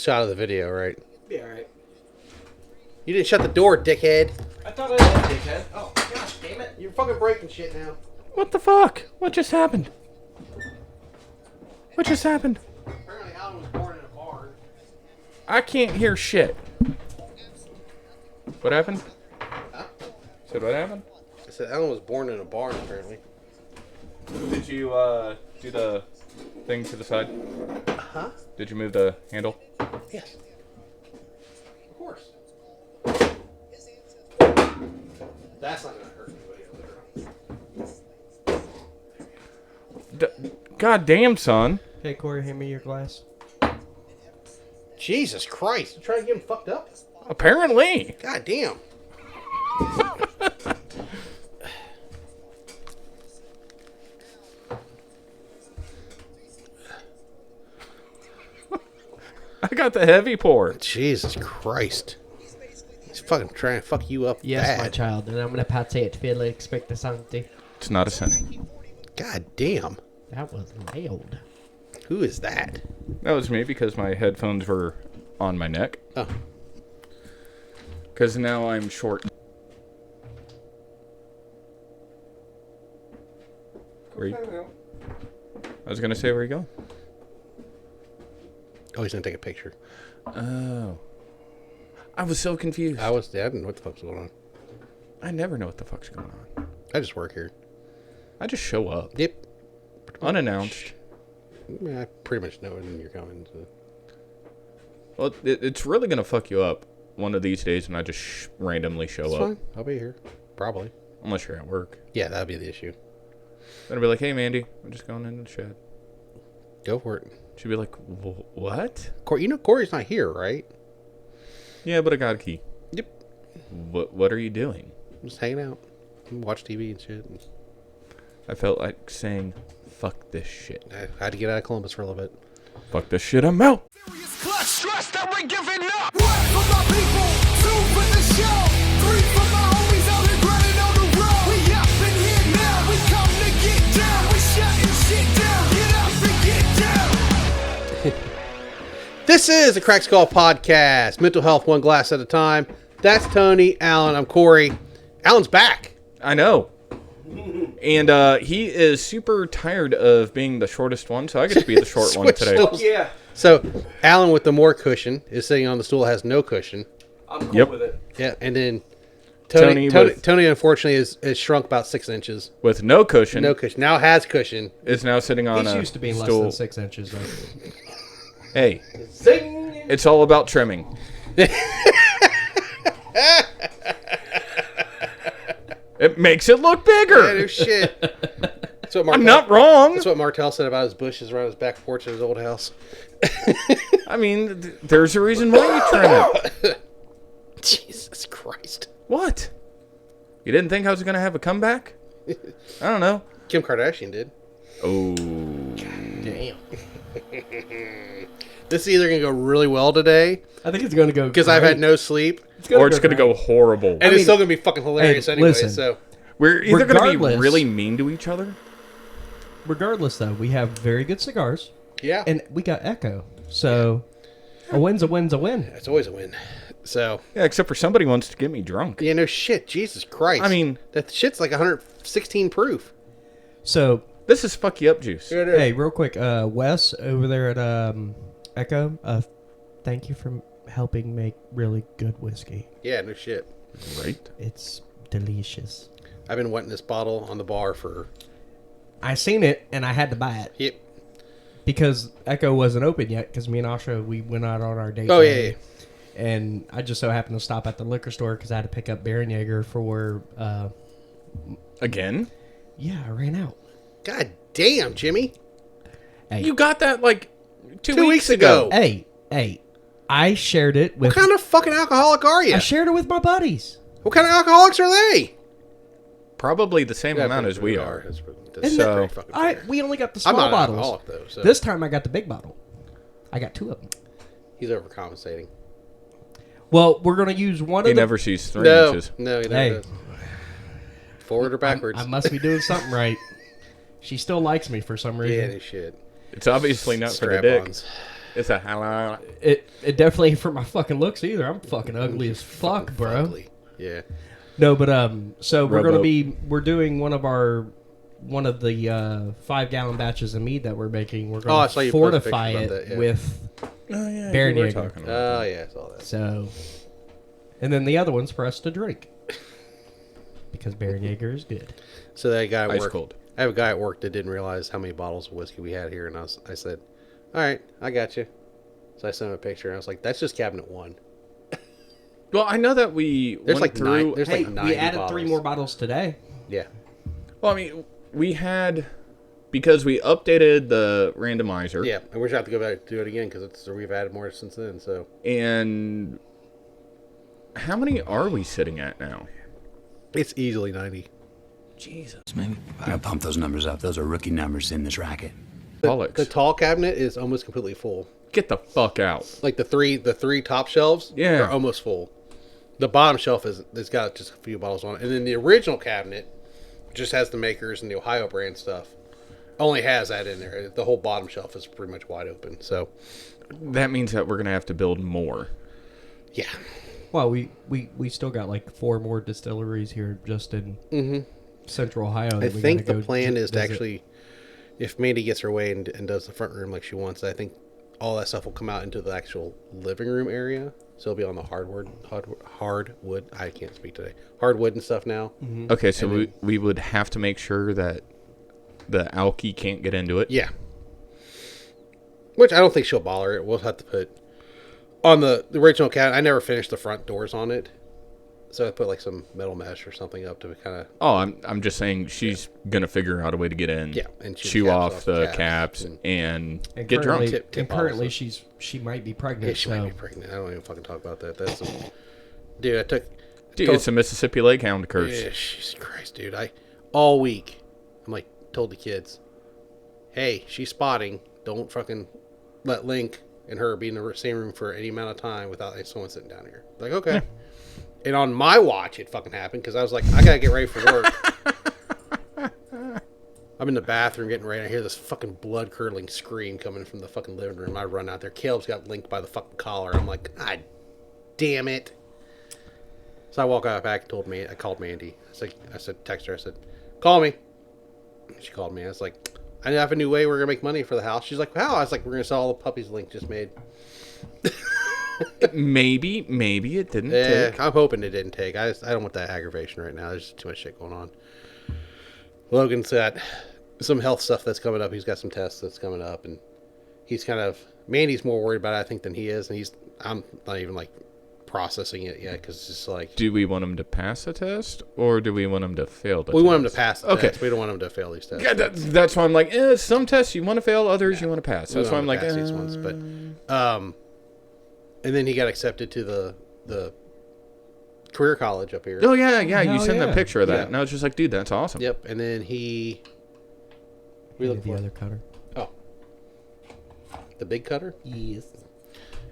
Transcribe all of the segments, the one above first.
shot of the video, right? Be alright. You didn't shut the door, dickhead. I thought I did, dickhead. Oh, gosh, damn it. You're fucking breaking shit now. What the fuck? What just happened? What just happened? Apparently Alan was born in a barn. I can't hear shit. What happened? Huh? Said what happened? I said Alan was born in a barn, apparently. Did you do the thing to the side? Huh? Did you move the handle? Yes. Of course. That's not gonna hurt anybody. God damn, son. Hey, Corey, hand me your glass. Jesus Christ! You trying to get him fucked up? Apparently. God damn. I got the heavy pour. Jesus Christ. He's fucking trying to fuck you up Yes, bad. my child, and I'm going to partake fully expect something. It's not a sin. God damn. That was loud. Who is that? That was me because my headphones were on my neck. Oh. Because now I'm short. Where you? I was going to say, where you going? Oh, he's gonna take a picture. Oh. I was so confused. I didn't know what the fuck's going on. I never know what the fuck's going on. I just work here. I just show up. Yep. Unannounced. Yeah, I pretty much know when you're coming. So. Well, it's really going to fuck you up one of these days when I just randomly show It's up. fine. I'll be here. Probably. Unless you're at work. Yeah, that'll be the issue. Then I'll be like, hey, Mandy, I'm just going into the shed. Go for it. She'd be like, what? You know Corey's not here, right? Yeah, but I got a key. Yep. What are you doing? Just hanging out. Watch TV and shit. I felt like saying, fuck this shit. I had to get out of Columbus for a little bit. Fuck this shit, I'm out. Clutch stress that we're giving up. One for my people, two for the show, three for my homies out here grinding on the road. We up in here now, we come to get down. We shutting shit down, get up and get down. This is the Crack Skull Podcast. Mental health one glass at a time. That's Tony, Alan, I'm Corey. Alan's back. I know. And he is super tired of being the shortest one, so I get to be the short one Switch today. stools. Yeah, So, Alan with the more cushion is sitting on the stool that has no cushion. I'm cool Yep. with it. Yeah, and then Tony Tony unfortunately is shrunk about 6 inches. With no cushion, No cushion. Now has cushion. is now sitting on He's a used to being stool. less than 6 inches. Though. Hey, Zing! it's all about trimming. It makes it look Yeah, bigger. no shit. That's what I'm not wrong. That's what Martel said about his bushes around his back porch at his old house. I mean, there's a reason why you trim it. Jesus Christ. What? You didn't think I was going to have a comeback? I don't know. Kim Kardashian did. Oh. Damn. This is either going to go really well today I think it's going to go because I've had no sleep, Or it's going to go horrible. and it's still going to be fucking hilarious Hey, anyway. listen. So We're either going to be Regardless- really mean to each other. Regardless, though, we have very good cigars, yeah, and we got Echo. So a win's a win's a win. it's always a win. So Yeah, except for somebody wants to get me drunk. yeah, no shit. Jesus Christ. I mean- that shit's like 116 proof. So This is fuck you up juice. hey, real quick, Wes over there at Echo, thank you for helping make really good whiskey. Yeah, no shit. Right? It's delicious. I've been wanting this bottle on the bar for I seen it and I had to buy it yep. because Echo wasn't open yet. Because me and Asha, we went out on our date. Oh, today, yeah. And I just so happened to stop at the liquor store because I had to pick up Baron for. Again? Yeah, I ran out. God damn, Jimmy. Hey, You got that like 2 2 weeks ago. hey, I shared it with. What kind of fucking alcoholic are you? I shared it with my buddies. What kind of alcoholics are they? Probably the same amount as we are. Isn't So- pretty fucking fair. We only got the I'm small not an bottles. alcoholic though. So This time I got the big bottle. I got 2 of them. he's overcompensating. Well, we're gonna use one He of them. never sees 3 No, inches. no, he never Hey. does. Forward or backwards? I must be doing something right. She still likes me for some reason. yeah, no shit. It's obviously not for the dick. Strap-ons. It's a halal. It definitely ain't for my fucking looks either. I'm fucking ugly as fuck, bro. Ugly. Yeah. No, but so we're Rub we're doing one of the 5-gallon batches of mead that we're making. We're I going saw to you post a fortify picture it about that, yeah. with Oh yeah, Baron you were Jaeger. talking about Oh, yeah, I saw that. So, and then the other one's for us to drink because Baron Jaeger is good. So that guy at Ice work, cold. I have a guy at work that didn't realize how many bottles of whiskey we had here, and I said, "All right, I got you." So I sent him a picture, and I was like, "That's just cabinet 1." Well, I know that we There's went like through. nine. There's like 90 we added bottles. 3 more bottles today. Yeah. Well, I mean, we had because we updated the randomizer. Yeah, and we're gonna have to go back and do it again because we've added more since then. So And how many are we sitting at now? it's easily 90. Jesus. Maybe I gotta pump those numbers up. Those are rookie numbers in this racket. Bollocks. The tall cabinet is almost completely full. Get the fuck out. Like the three top shelves, Yeah. are almost full. The bottom shelf has got just a few bottles on it, and then the original cabinet just has the makers and the Ohio brand stuff. Only has that in there. The whole bottom shelf is pretty much wide open. So That means that we're gonna have to build more. yeah, Well, we still got like 4 more distilleries here just in Central Ohio. I that we think gotta the go plan is to visit. actually, if Mandy gets her way and does the front room like she wants, I think all that stuff will come out into the actual living room area. So it'll be on the hardwood. I can't speak today. Hardwood and stuff now. Okay, so we would have to make sure that the alky can't get into it. Yeah. Which I don't think she'll bother it. We'll have to put on the original cabinet. I never finished the front doors on it, so I put like some metal mesh or something up to kind of. Oh, I'm just saying she's gonna figure out a way to get in. Yeah, and chew off the caps and- and And get drunk. currently- Tip and currently bottles. she might be pregnant. Yeah, she might so be pregnant. I don't even fucking talk about that. That's dude. I took. Dude, it's a Mississippi Lake Hound curse. Yeah, Jesus Christ, dude. All week, I'm like, told the kids, hey, she's spotting. Don't fucking let Link and her be in the same room for any amount of time without someone sitting down here. Like, okay. And on my watch, it fucking happened because I was like, I gotta get ready for work. I'm in the bathroom getting ready. I hear this fucking blood curdling scream coming from the fucking living room. I run out there. Caleb's got Link by the fucking collar. I'm like, God damn it. So I walk out back and told me, I called Mandy. I said, text her. I said, call me. She called me. I was like, I have a new way we're gonna make money for the house. She's like, how? I was like, we're gonna sell all the puppies Link just made. Maybe it didn't Yeah, take. I'm hoping it didn't take. I don't want that aggravation right now. There's just too much shit going on. Logan's got some health stuff that's coming up. He's got some tests that's coming up, and he's kind of Mandy's more worried about it, I think, than he is, and I'm not even like processing it yet because it's just like Do we want him to pass a test or do we want him to fail the test? we want him to pass the Okay. test. We don't want him to fail these tests. Yeah, that's why I'm like, some tests you want to fail, others you want to pass. We That's why want I'm him to like, pass these ones, but and then he got accepted to the career college up here. oh yeah, you Hell sent yeah. that picture of that, Yeah. and I was just like, dude, that's awesome. Yep, and then we look the for other cutter. oh the big cutter, Yes.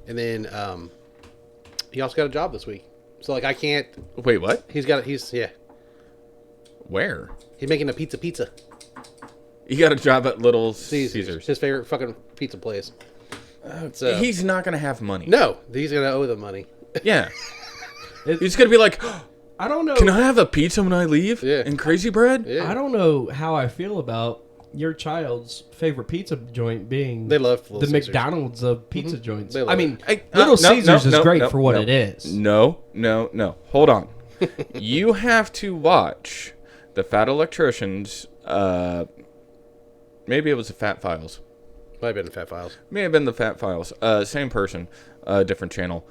and then he also got a job this week. So like I can't. Wait, what? He's Where? he's making a pizza. You got a job at Little Caesar's. Caesars. His favorite fucking pizza place. So He's not gonna have money. no, he's gonna owe the money. Yeah. He's gonna be like, I don't know. can I have a pizza when I leave? Yeah. And Crazy Bread? Yeah, I don't know how I feel about your child's favorite pizza joint being They love Little the Caesars. McDonald's of pizza joints. They love I mean, Hey, Little no, Caesars no, is great no, for what no. it is. No. Hold on. You have to watch the Fat Electricians. Maybe it was the Fat Files. Might have been Fat Files. May have been the Fat Files. Same person, different channel.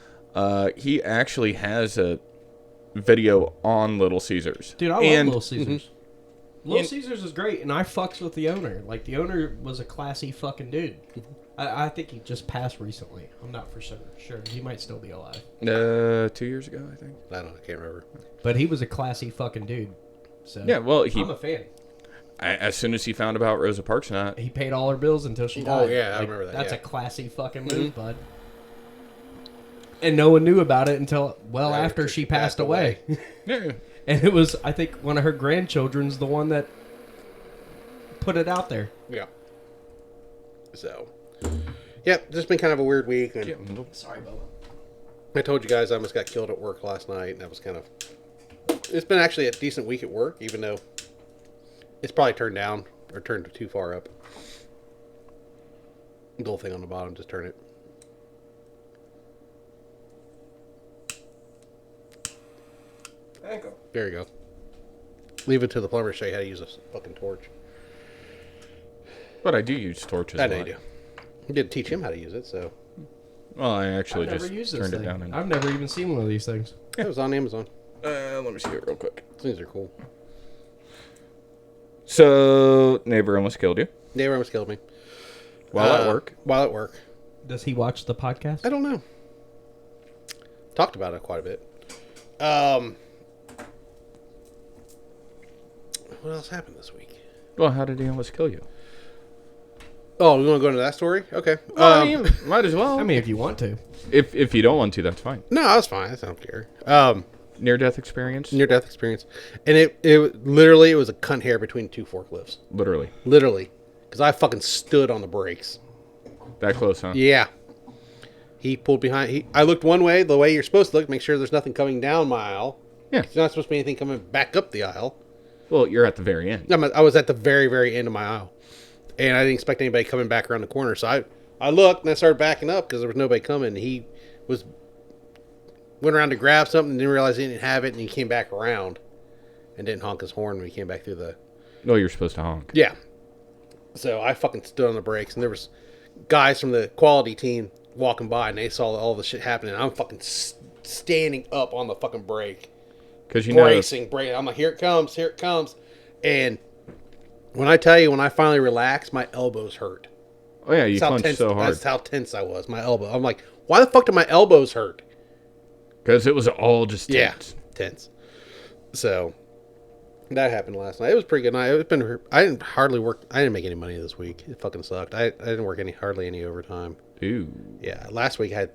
He actually has a video on Little Caesars. Dude, I love And Little Caesars. Little And- Caesars is great, and I fucks with the owner. Like, the owner was a classy fucking dude. I think he just passed recently. I'm not for sure. He might still be alive. 2 years ago, I think. I don't know. I can't remember. But he was a classy fucking dude. So Yeah, well, I'm a fan. as soon as he found about Rosa Parks, not He paid all her bills until she Oh, died. yeah, I remember that, That's yeah. a classy fucking move, bud. And no one knew about it until well Right, after after she passed away. yeah. And it was, I think, one of her grandchildren's the one that put it out there. Yeah. So, Yep, just been kind of a weird week. And Sorry, Bubba. I told you guys I almost got killed at work last night, and that was kind of... It's been actually a decent week at work, even though it's probably turned down or turned too far up. The little thing on the bottom, just turn it. There you go. There you go. Leave it to the plumber to show you how to use a fucking torch. But I do use torches. I a know you lot. do. You did teach him how to use it, so... Well, I actually I've never just used this turned thing. it down. And, I've never even seen one of these things. It was on Amazon. let me see it real quick. Things are cool. So, neighbor almost killed you Neighbor almost killed me. while at work. While at work. Does he watch the podcast? I don't know. Talked about it quite a bit. What else happened this week? Well, how did he almost kill you? Oh, you want to go into that story? Okay. Well, I mean, might as well. I mean, if you want to. if you don't want to, that's fine. No, that's fine. I don't care. Near-death experience? Near-death experience. And it literally, it was a cunt hair between two forklifts. Literally. Literally. Because I fucking stood on the brakes. That close, huh? Yeah. He pulled behind. I looked one way, the way you're supposed to look, make sure there's nothing coming down my aisle. Yeah. There's not supposed to be anything coming back up the aisle. Well, you're at the very end. I was at the very, very end of my aisle. And I didn't expect anybody coming back around the corner. So I looked and I started backing up because there was nobody coming. He went around to grab something and didn't realize he didn't have it. And he came back around and didn't honk his horn when he came back through the... No, you're supposed to honk. Yeah. So I fucking stood on the brakes. And there was guys from the quality team walking by and they saw all the shit happening. I'm fucking standing up on the fucking brake. Because you know... Bracing. I'm like, here it comes. And when I tell you, when I finally relaxed, my elbows hurt. Oh, yeah, you That's how clenched tense, so hard. That's how tense I was. My elbow. I'm like, why the fuck do my elbows hurt? Because it was all just tense. Yeah, tense. So that happened last night. It was a pretty good night. I didn't hardly work. I didn't make any money this week. It fucking sucked. I didn't work hardly any overtime. Ooh. Yeah, last week I had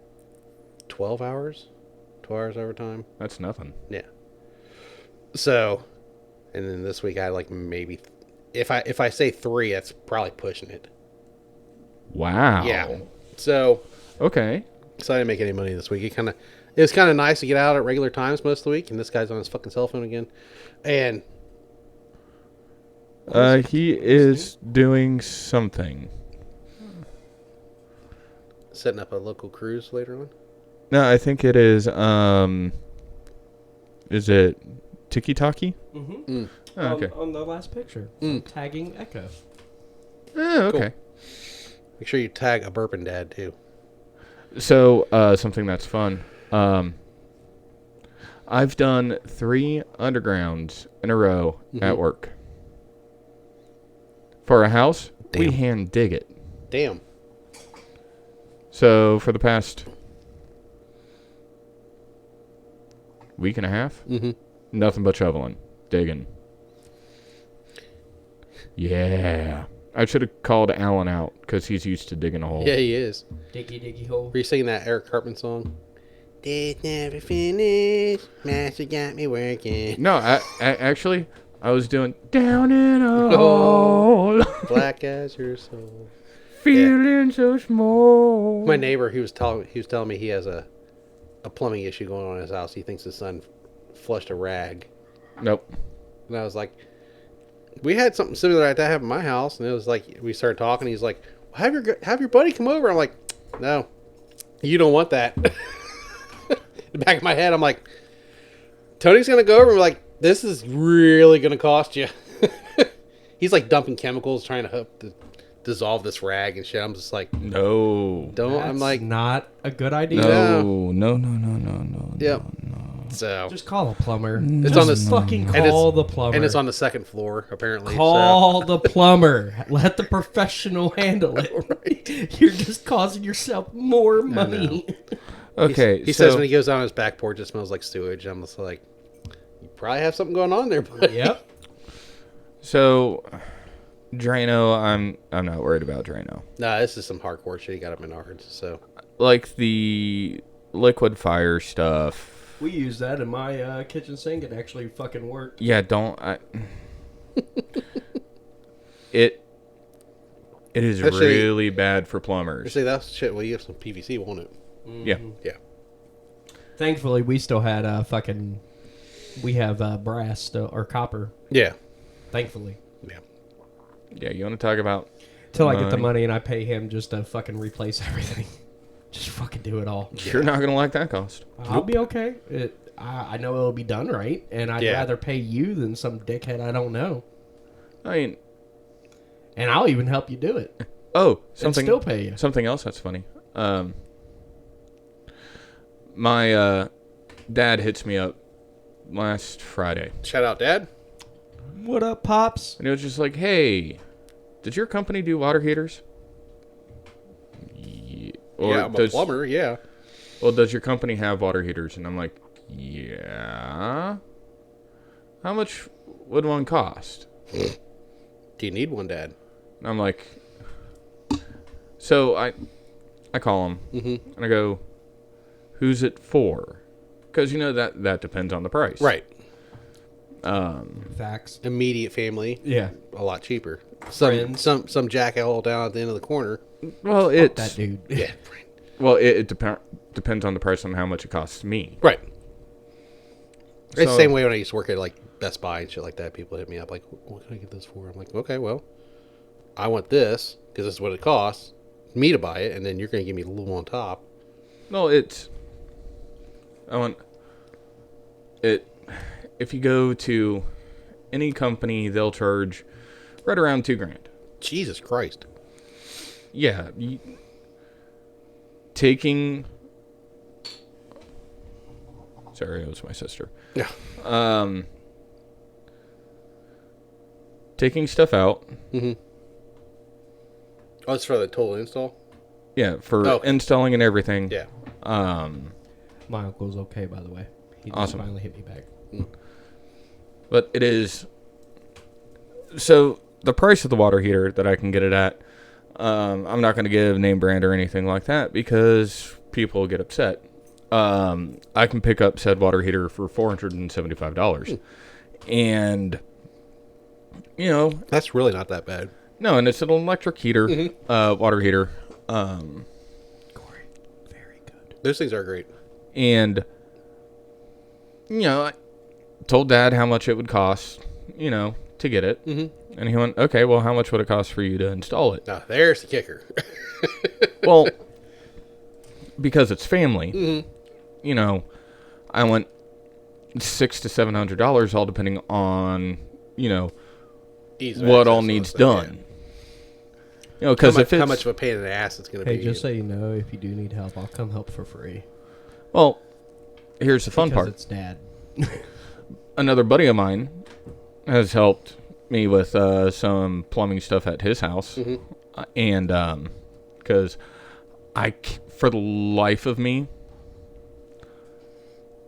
12 hours overtime. That's nothing. Yeah. So, and then this week I had like maybe, if I say 3, that's probably pushing it. Wow. Yeah. So Okay. I didn't make any money this week. It was kind of nice to get out at regular times most of the week, and this guy's on his fucking cell phone again. And He is doing something. setting up a local cruise later on. No, I think it is it Tiki Taki? Mm-hmm. Oh, okay. On the last picture. Tagging Echo. Oh, okay. Cool. Make sure you tag a burping dad too. So, something that's fun. I've done 3 undergrounds in a row at work. For a house, we Damn. hand dig it. Damn. So, for the past week and a half, nothing but shoveling, digging. Yeah. I should have called Alan out because he's used to digging a hole. Yeah, he is. Diggy hole. Were you singing that Eric Cartman song? Day's never finished. Master got me working. No, I actually, I was doing down in a hole, Black as your soul. feeling so small. My neighbor, he was telling me he has a plumbing issue going on in his house. He thinks his son flushed a rag. Nope. And I was like, we had something similar like that happen in my house. And it was like, we started talking. He's like, well, have your buddy come over. I'm like, no, you don't want that. In the back of my head, I'm like, Tony's going to go over and be like, this is really going to cost you. He's like dumping chemicals, trying to hope to dissolve this rag and shit. I'm just like, No. don't. That's I'm like, not a good idea. No. yep. So Just call a plumber. It's Just on the fucking and it's- call the plumber. and it's on the second floor apparently. Call the plumber. Let the professional handle it. Right. You're just causing yourself more money. Okay. He so, says when he goes on his back porch, it smells like sewage. I'm just like, you probably have something going on there, buddy. Yep. So, Drano, I'm not worried about Drano. Nah, this is some hardcore shit. He got up in Menards, so Like the liquid fire stuff. We use that in my kitchen sink. It actually fucking worked. Yeah, don't. It It is Actually- really bad for I plumbers. say that's shit. Well, you have some PVC, won't it? Yeah. Yeah. Thankfully, we still had we have brass still, or copper. Yeah. Thankfully. Yeah. Yeah, you want to talk about Till I get the money and I pay him just to fucking replace everything. Just fucking do it all. You're not going to like that cost. I'll be okay. I know it'll be done right, and I'd Yeah. rather pay you than some dickhead I don't know. I mean, And I'll even help you do it. oh, And still pay you. Something else that's funny. My dad hits me up last Friday, Shout out, Dad. What up, Pops? and he was just like, "Hey, did your company do water heaters?" Yeah, I'm a plumber. Yeah. Well, does your company have water heaters? And I'm like, yeah. How much would one cost? Do you need one, Dad? And I'm like, so I call him and I go, who's it for? Because you know that depends on the price, Right. Facts. Immediate family. Yeah. A lot cheaper. Friends. Some jackhole down at the end of the corner. Well, That it's dude. Yeah. it depends on the price on how much it costs me. Right. It's the So- same way when I used to work at like Best Buy and shit like that. People hit me up like, "What can I get this for?" I'm like, "Okay, well, I want this because this is what it costs me to buy it, and then you're going to give me a little on top." No, I want it. If you go to any company, they'll charge right around $2,000. Jesus Christ. Yeah, taking. Sorry, it was my sister. Yeah. Taking stuff out. Oh, it's for the total install. Yeah, for Okay. installing and everything. Yeah. My uncle's okay, by the way. He just Awesome. finally hit me back. But it is. So the price of the water heater that I can get it at, I'm not going to give name brand or anything like that because people get upset. I can pick up said water heater for $475, and you know, That's really not that bad. no, and it's an electric heater, water heater, Corey, very good. Those things are great. and you know, I told Dad how much it would cost, you know, to get it, and he went, "Okay, well, how much would it cost for you to install it?" Now, there's the kicker. Well, because it's family, you know, I went $600 to $700, all depending on, you know, Ease of what access all and needs stuff, done. You know, Yeah. because if it's How much of a pain in the ass it's going to Hey, be. just so you know, if you do need help, I'll come help for free. well, here's the fun Because part. it's Dad. Another buddy of mine has helped me with some plumbing stuff at his house, and because for the life of me,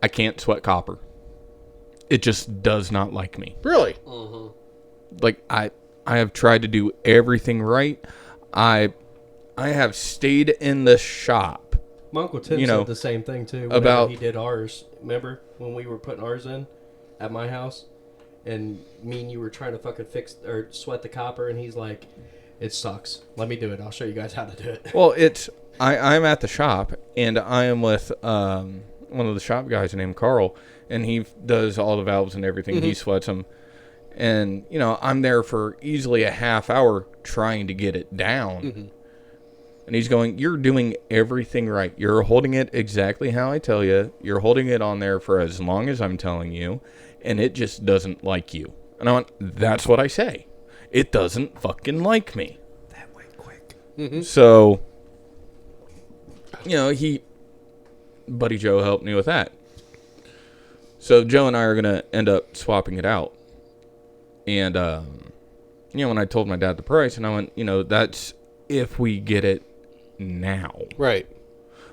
I can't sweat copper. It just does not like me. Really? Like I have tried to do everything right. I have stayed in the shop. My Uncle Tim You know, said the same thing, too. Whenever about- he did ours. Remember when we were putting ours in at my house? And me and you were trying to fucking fix or sweat the copper, and he's like, "It sucks. Let me do it. I'll show you guys how to do it." Well, I'm at the shop, and I am with one of the shop guys named Carl, and he does all the valves and everything. He sweats them, and you know, I'm there for easily a half hour trying to get it down. And he's going, "You're doing everything right. You're holding it exactly how I tell you. You're holding it on there for as long as I'm telling you, and it just doesn't like you." And I went, "That's what I say. It doesn't fucking like me." That went quick. So, you know, Buddy Joe helped me with that. So Joe and I are going to end up swapping it out. And, you know, when I told my dad the price, and I went, you know, that's if we get it now. Right.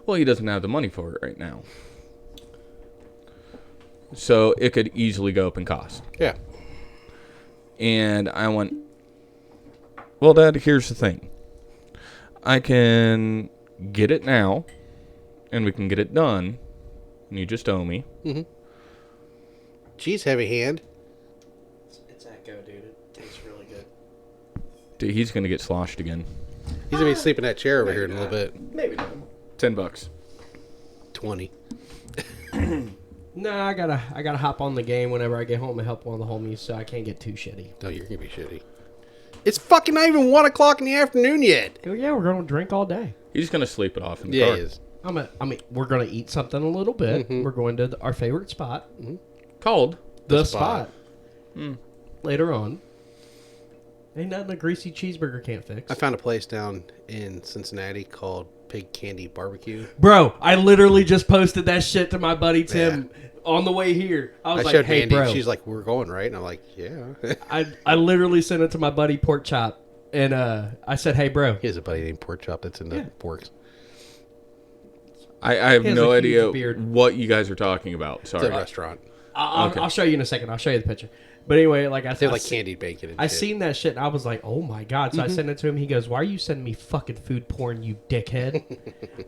Well, he doesn't have the money for it right now. So it could easily go up in cost. Yeah. And I went, well, Dad, here's the thing. I can get it now, and we can get it done, and you just owe me. Jeez, heavy hand. It's that go, dude. It tastes really good. Dude, he's going to get sloshed again. He's gonna be sleeping in that chair over here in a little bit. Maybe not. $10. 20. Nah, I gotta hop on the game whenever I get home and help one of the homies, so I can't get too shitty. No, you're gonna be shitty. It's fucking not even 1 o'clock in the afternoon yet. Oh yeah, we're gonna drink all day. He's gonna sleep it off in the Yeah, car. he is. I mean, we're gonna eat something a little bit. We're going to our favorite spot, Called. the spot. spot. Later on. Ain't nothing a greasy cheeseburger can't fix. I found a place down in Cincinnati called Pig Candy Barbecue. Bro, I literally just posted that shit to my buddy Tim on the way here. I was I like, showed hey, Mandy. bro. She's like, "We're going, right?" And I'm like, "Yeah." I literally sent it to my buddy Pork Chop, and I said, hey, bro. He has a buddy named Pork Chop that's in the porks. I have He has no a huge idea beard. what you guys are talking about. It's Sorry. a restaurant. I'll show you in a second. I'll show you the picture. But anyway, like I They said, have like candied bacon and I shit. seen that shit, and I was like, oh my god. So I sent it to him. He goes, why are you sending me fucking food porn, you dickhead?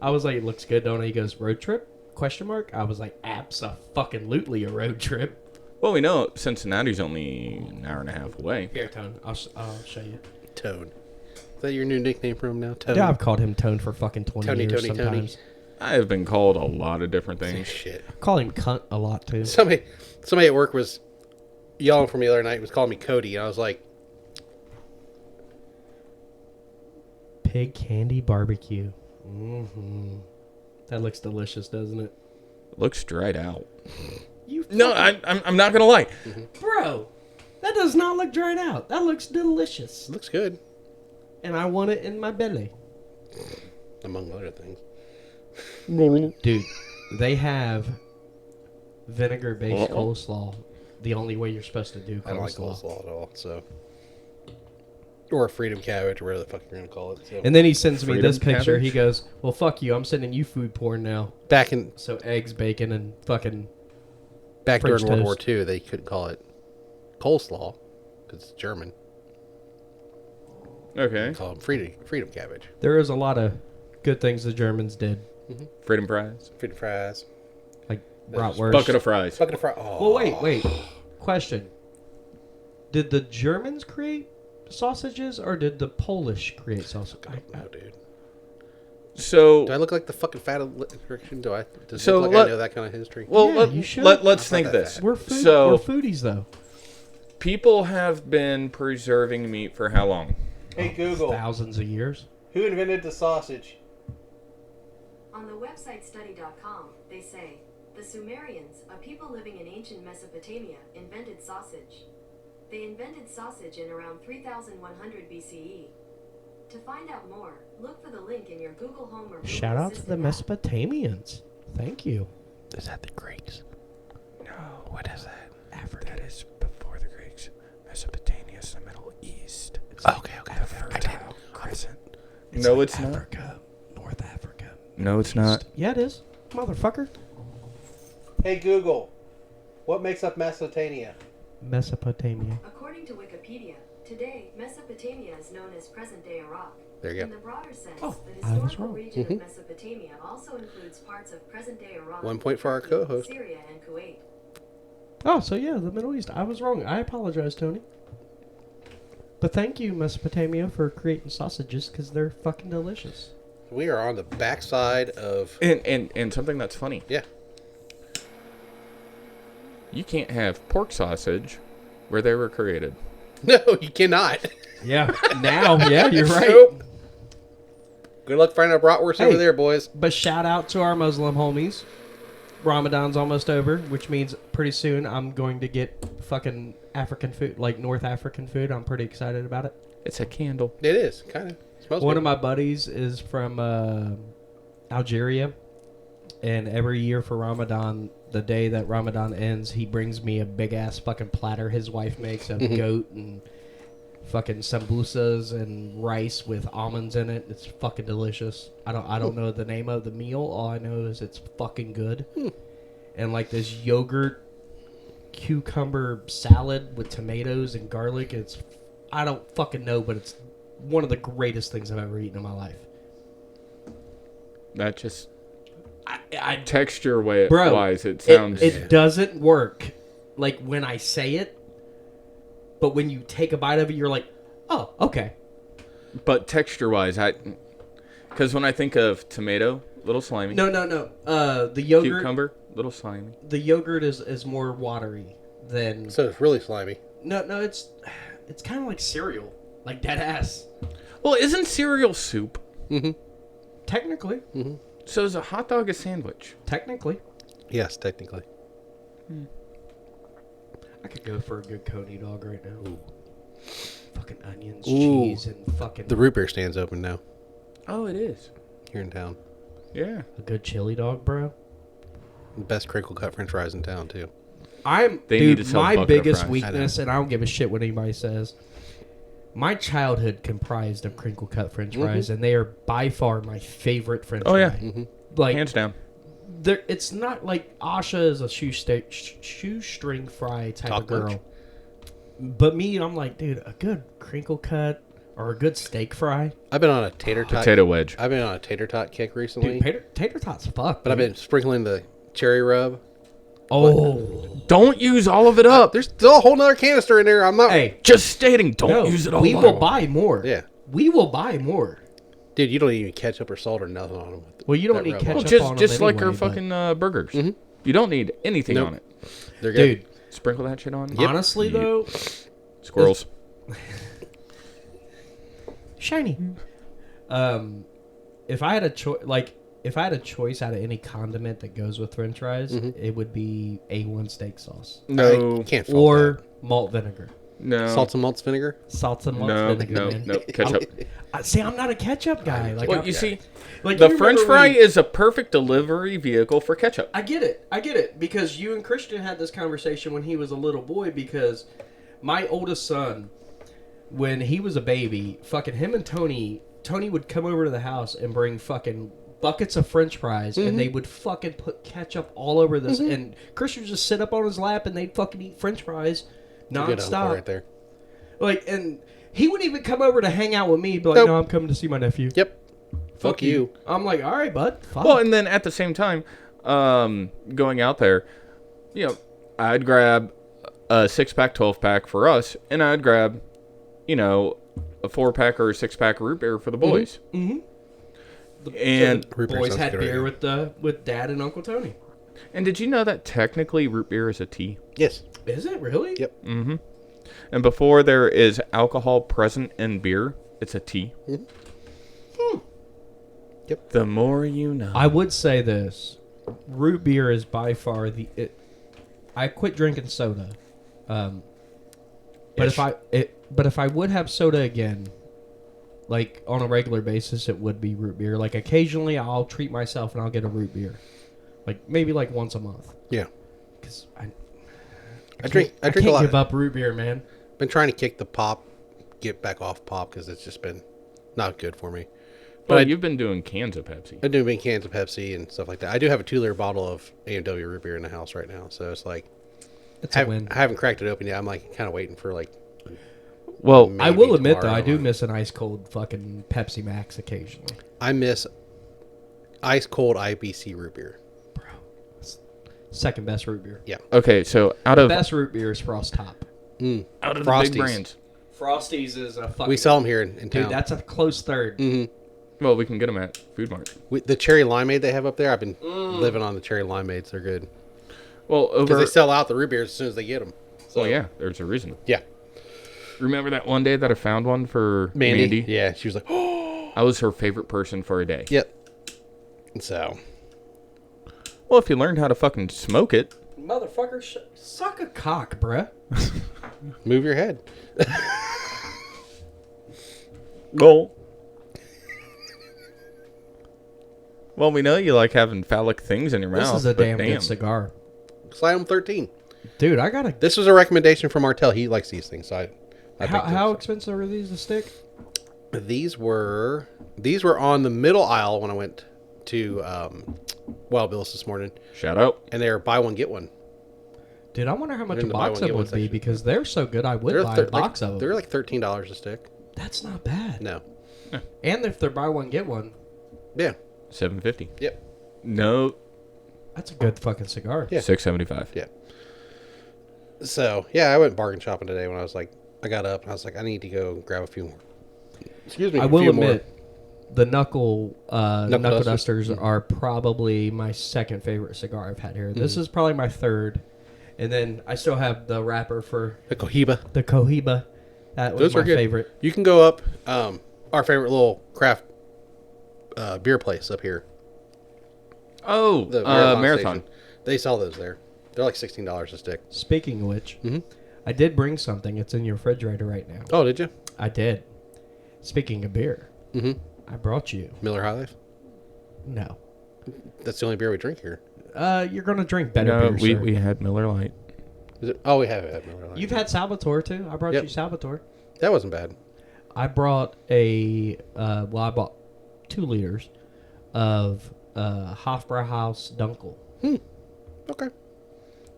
I was like, it looks good, don't it? He goes, road trip? Question mark? I was like, abso-fucking-lutely a road trip. Well, we know Cincinnati's only an hour and a half away. Here, Tone. I'll show you. Tone. Is that your new nickname for him now? Tone. Yeah, I've called him Tone for fucking 20 Tony, years Tony, sometimes. I have been called a lot of different things. Shit. I call him cunt a lot, too. Somebody at work was yelling for me the other night. Was calling me Cody, and I was like, Pig candy barbecue. That looks delicious, doesn't it? Looks dried out. You No, I'm not gonna lie. Bro, that does not look dried out. That looks delicious. "Looks good," And I want it in my belly. among other things. Dude, they have vinegar-based coleslaw. The only way you're supposed to do coleslaw. I don't like coleslaw at all. So, or a freedom cabbage, or whatever the fuck you're gonna call it. So. And then he sends me this Freedom picture. cabbage? He goes, well, fuck you. I'm sending you food porn now. back in So eggs, bacon, and fucking... back French during World War toast. II, they couldn't call it coleslaw because it's German. Okay. They call them freedom cabbage, There is a lot of good things the Germans did. Freedom fries. freedom fries, Like bratwurst. Bucket of fries. bucket of fries. Oh, Well, wait. Question. Did the Germans create sausages, or did the Polish create sausage? no, dude. So, Do I look like the fucking fat electrician? Does it So look like let- I know that kind of history? well, Yeah, you should. let's think that this. We're So, foodies, though. people have been preserving meat for how long? Hey Google, Thousands of years. who invented the sausage? On the website study.com, they say, the Sumerians, a people living in ancient Mesopotamia, invented sausage. They invented sausage in around 3100 BCE. To find out more, look for the link in your Google Home or Google Shout out to the Assistant app. Mesopotamians. Thank you. Is that the Greeks? No. What is that? Africa. That is before the Greeks. Mesopotamia is the Middle East. Okay. Fertile Crescent. No, it's not. Africa. North Africa. No, it's not. Yeah, it is. Motherfucker. Hey Google, what makes up Mesopotamia? Mesopotamia. According to Wikipedia, today, Mesopotamia is known as present-day Iraq. There you In go. the broader sense, Oh, the I was historical wrong. region of Mesopotamia also includes parts of present-day Iraq, 1 point for our Turkey, co-host. Syria, and Kuwait. Oh, so yeah, the Middle East. I was wrong. I apologize, Tony. But thank you, Mesopotamia, for creating sausages, because they're fucking delicious. We are on the backside of And something that's funny. yeah. You can't have pork sausage where they were created. No, you cannot. Yeah, now, yeah, you're right. Nope. Good luck finding a bratwurst Hey. over there, boys. But shout out to our Muslim homies. Ramadan's almost over, which means pretty soon I'm going to get fucking African food, like North African food. I'm pretty excited about it. It's a candle. It is kind of. Smells One good. of my buddies is from Algeria, and every year for Ramadan, the day that Ramadan ends, he brings me a big ass fucking platter his wife makes of goat and fucking sambusas and rice with almonds in it. It's fucking delicious. I don't know the name of the meal. All I know is it's fucking good. And like this yogurt cucumber salad with tomatoes and garlic. I don't fucking know, but it's one of the greatest things I've ever eaten in my life. That just I texture Bro, wise, it sounds. it doesn't work like when I say it, but when you take a bite of it, you're like, oh, okay. But texture-wise, because when I think of tomato, little slimy. No. The yogurt. Cucumber, little slimy. The yogurt is more watery than. So it's really slimy. No, it's kind of like cereal, like dead ass. Well, isn't cereal soup? Mm-hmm. Technically. Mm-hmm. So is a hot dog a sandwich? Technically. Yes, technically. I could go for a good Coney dog right now. Ooh. Fucking onions, Ooh. cheese, and fucking... The root beer stand's open now Oh, it is. here in town. Yeah. A good chili dog, bro. The best crinkle cut French fries in town too. They need to Dude, sell my bucket of biggest fries. weakness, and I don't give a shit what anybody says, my childhood comprised of crinkle cut French fries, and they are by far my favorite French Oh, yeah. fry. Like, Hands down. it's not like Asha is a shoestring fry type Talk of girl. lunch. But me, I'm like, dude, a good crinkle cut or a good steak fry. I've been on a tater tot. Potato wedge. I've been on a tater tot kick recently, Dude, tater tots fuck. but I've been sprinkling the cherry rub. Oh. Don't use all of it up. There's still a whole nother canister in there. I'm not. Hey, Just stating, don't no, use it all we up. will buy more. Yeah. We will buy more. Dude, you don't need ketchup or salt or nothing on them. Well, you don't That need rub. ketchup Well, on just them like our anyway, but- fucking burgers. You don't need anything Nope. on it. They're good. Dude, Sprinkle that shit on. honestly though, Squirrels. shiny. If I had a choice, out of any condiment that goes with French fries, it would be A1 steak sauce No. I can't fault or malt vinegar, No. that. Salt and malts vinegar. salt and malt No. vinegar. No. man. No. Ketchup. See, I'm not a ketchup guy. Like, Well, I'm- you see, like, the you French remember fry when- is a perfect delivery vehicle for ketchup. I get it, because you and Christian had this conversation when he was a little boy, because my oldest son, when he was a baby, fucking him and Tony would come over to the house and bring fucking buckets of French fries, and they would fucking put ketchup all over this, and Christian would just sit up on his lap, and they'd fucking eat French fries Good uncle nonstop. right there. Like, and he wouldn't even come over to hang out with me, but like, Nope. no, I'm coming to see my nephew. Yep. Fuck you. I'm like, all right, bud. Fuck. Well, and then at the same time, going out there, I'd grab a 6-pack, 12-pack for us, and I'd grab, a 4-pack or a 6-pack root beer for the boys. Mhm. And Root beer boys sounds had good beer right now. with Dad and Uncle Tony. and did you know that technically root beer is a tea? Yes. Is it really? Yep. And before there is alcohol present in beer, it's a tea. Yep. The more you know. I would say this: root beer is by far I quit drinking soda, but if I would have soda again, like on a regular basis, it would be root beer. Like occasionally, I'll treat myself and I'll get a root beer, like maybe like once a month, Yeah. because I drink a can't lot. give up root beer, man. Been trying to kick the pop, get back off pop because it's just been not good for me. well, I- you've been doing cans of Pepsi. I do make cans of Pepsi and stuff like that. I do have a 2-liter bottle of A&W root beer in the house right now, so it's like It's a win. I haven't cracked it open yet. I'm like kind of waiting for like. Well, I maybe will admit though, tomorrow. I do miss an ice cold fucking Pepsi Max occasionally. I miss ice cold IBC root beer. Second best root beer. Yeah. okay, so out of Best root beer is Frost Top. the big Frosties. brands, Frosties is a fucking. We sell them here in town. Dude, that's a close third. well, we can get them at Food Mart. The cherry limeade they have up there. I've been living on the cherry limeades. They're good Well, because over. they sell out the root beers as soon as they get them. Well, yeah, there's a reason. Yeah. Remember that one day that I found one for Mandy? Yeah, she was like, oh. I was her favorite person for a day. Yep. So Well, if you learned how to fucking smoke it. Motherfucker, suck a cock, bruh. move your head. Well. Well, we know you like having phallic things in your This mouth. is a but damn good cigar. Slam 13. Dude, I gotta. This was a recommendation from Martel. He likes these things, so I picked How this. expensive are these to stick? These were on the middle aisle when I went to Wild Bill's this morning, Shout out. and they were buy one get one. Dude, I wonder how much They're a in the buy box one, of get them one would be section. because they're so good. I would buy a box of them. They're like $13 a stick. That's not bad. No. And if they're buy one get one, Yeah. $7.50. Yep. No. that's a good fucking cigar. Yeah. $6.75. Yeah. So yeah, I went bargain shopping today when I was like, I got up and I was like, I need to go grab a few more. Excuse me. I a will few more. admit, the knuckle Dusters. dusters are probably my second favorite cigar I've had here. This is probably my third, and then I still have the wrapper for The Cohiba. the Cohiba. That was Those my are good. favorite. You can go up our favorite little craft beer place up here. Oh, The Marathon. Station. They sell those there. They're like $16 a stick. Speaking of which, I did bring something. It's in your refrigerator right now. Oh, did you? I did. Speaking of beer, I brought you. Miller High Life? No. That's the only beer we drink here. You're gonna drink better No, beer, sir. we had Miller Lite. Is it? Oh, we have had Miller High Life. You've had Salvatore too. I brought Yep. you Salvatore. That wasn't bad. I brought I bought 2 liters of Hofbrauhaus Dunkel. Okay.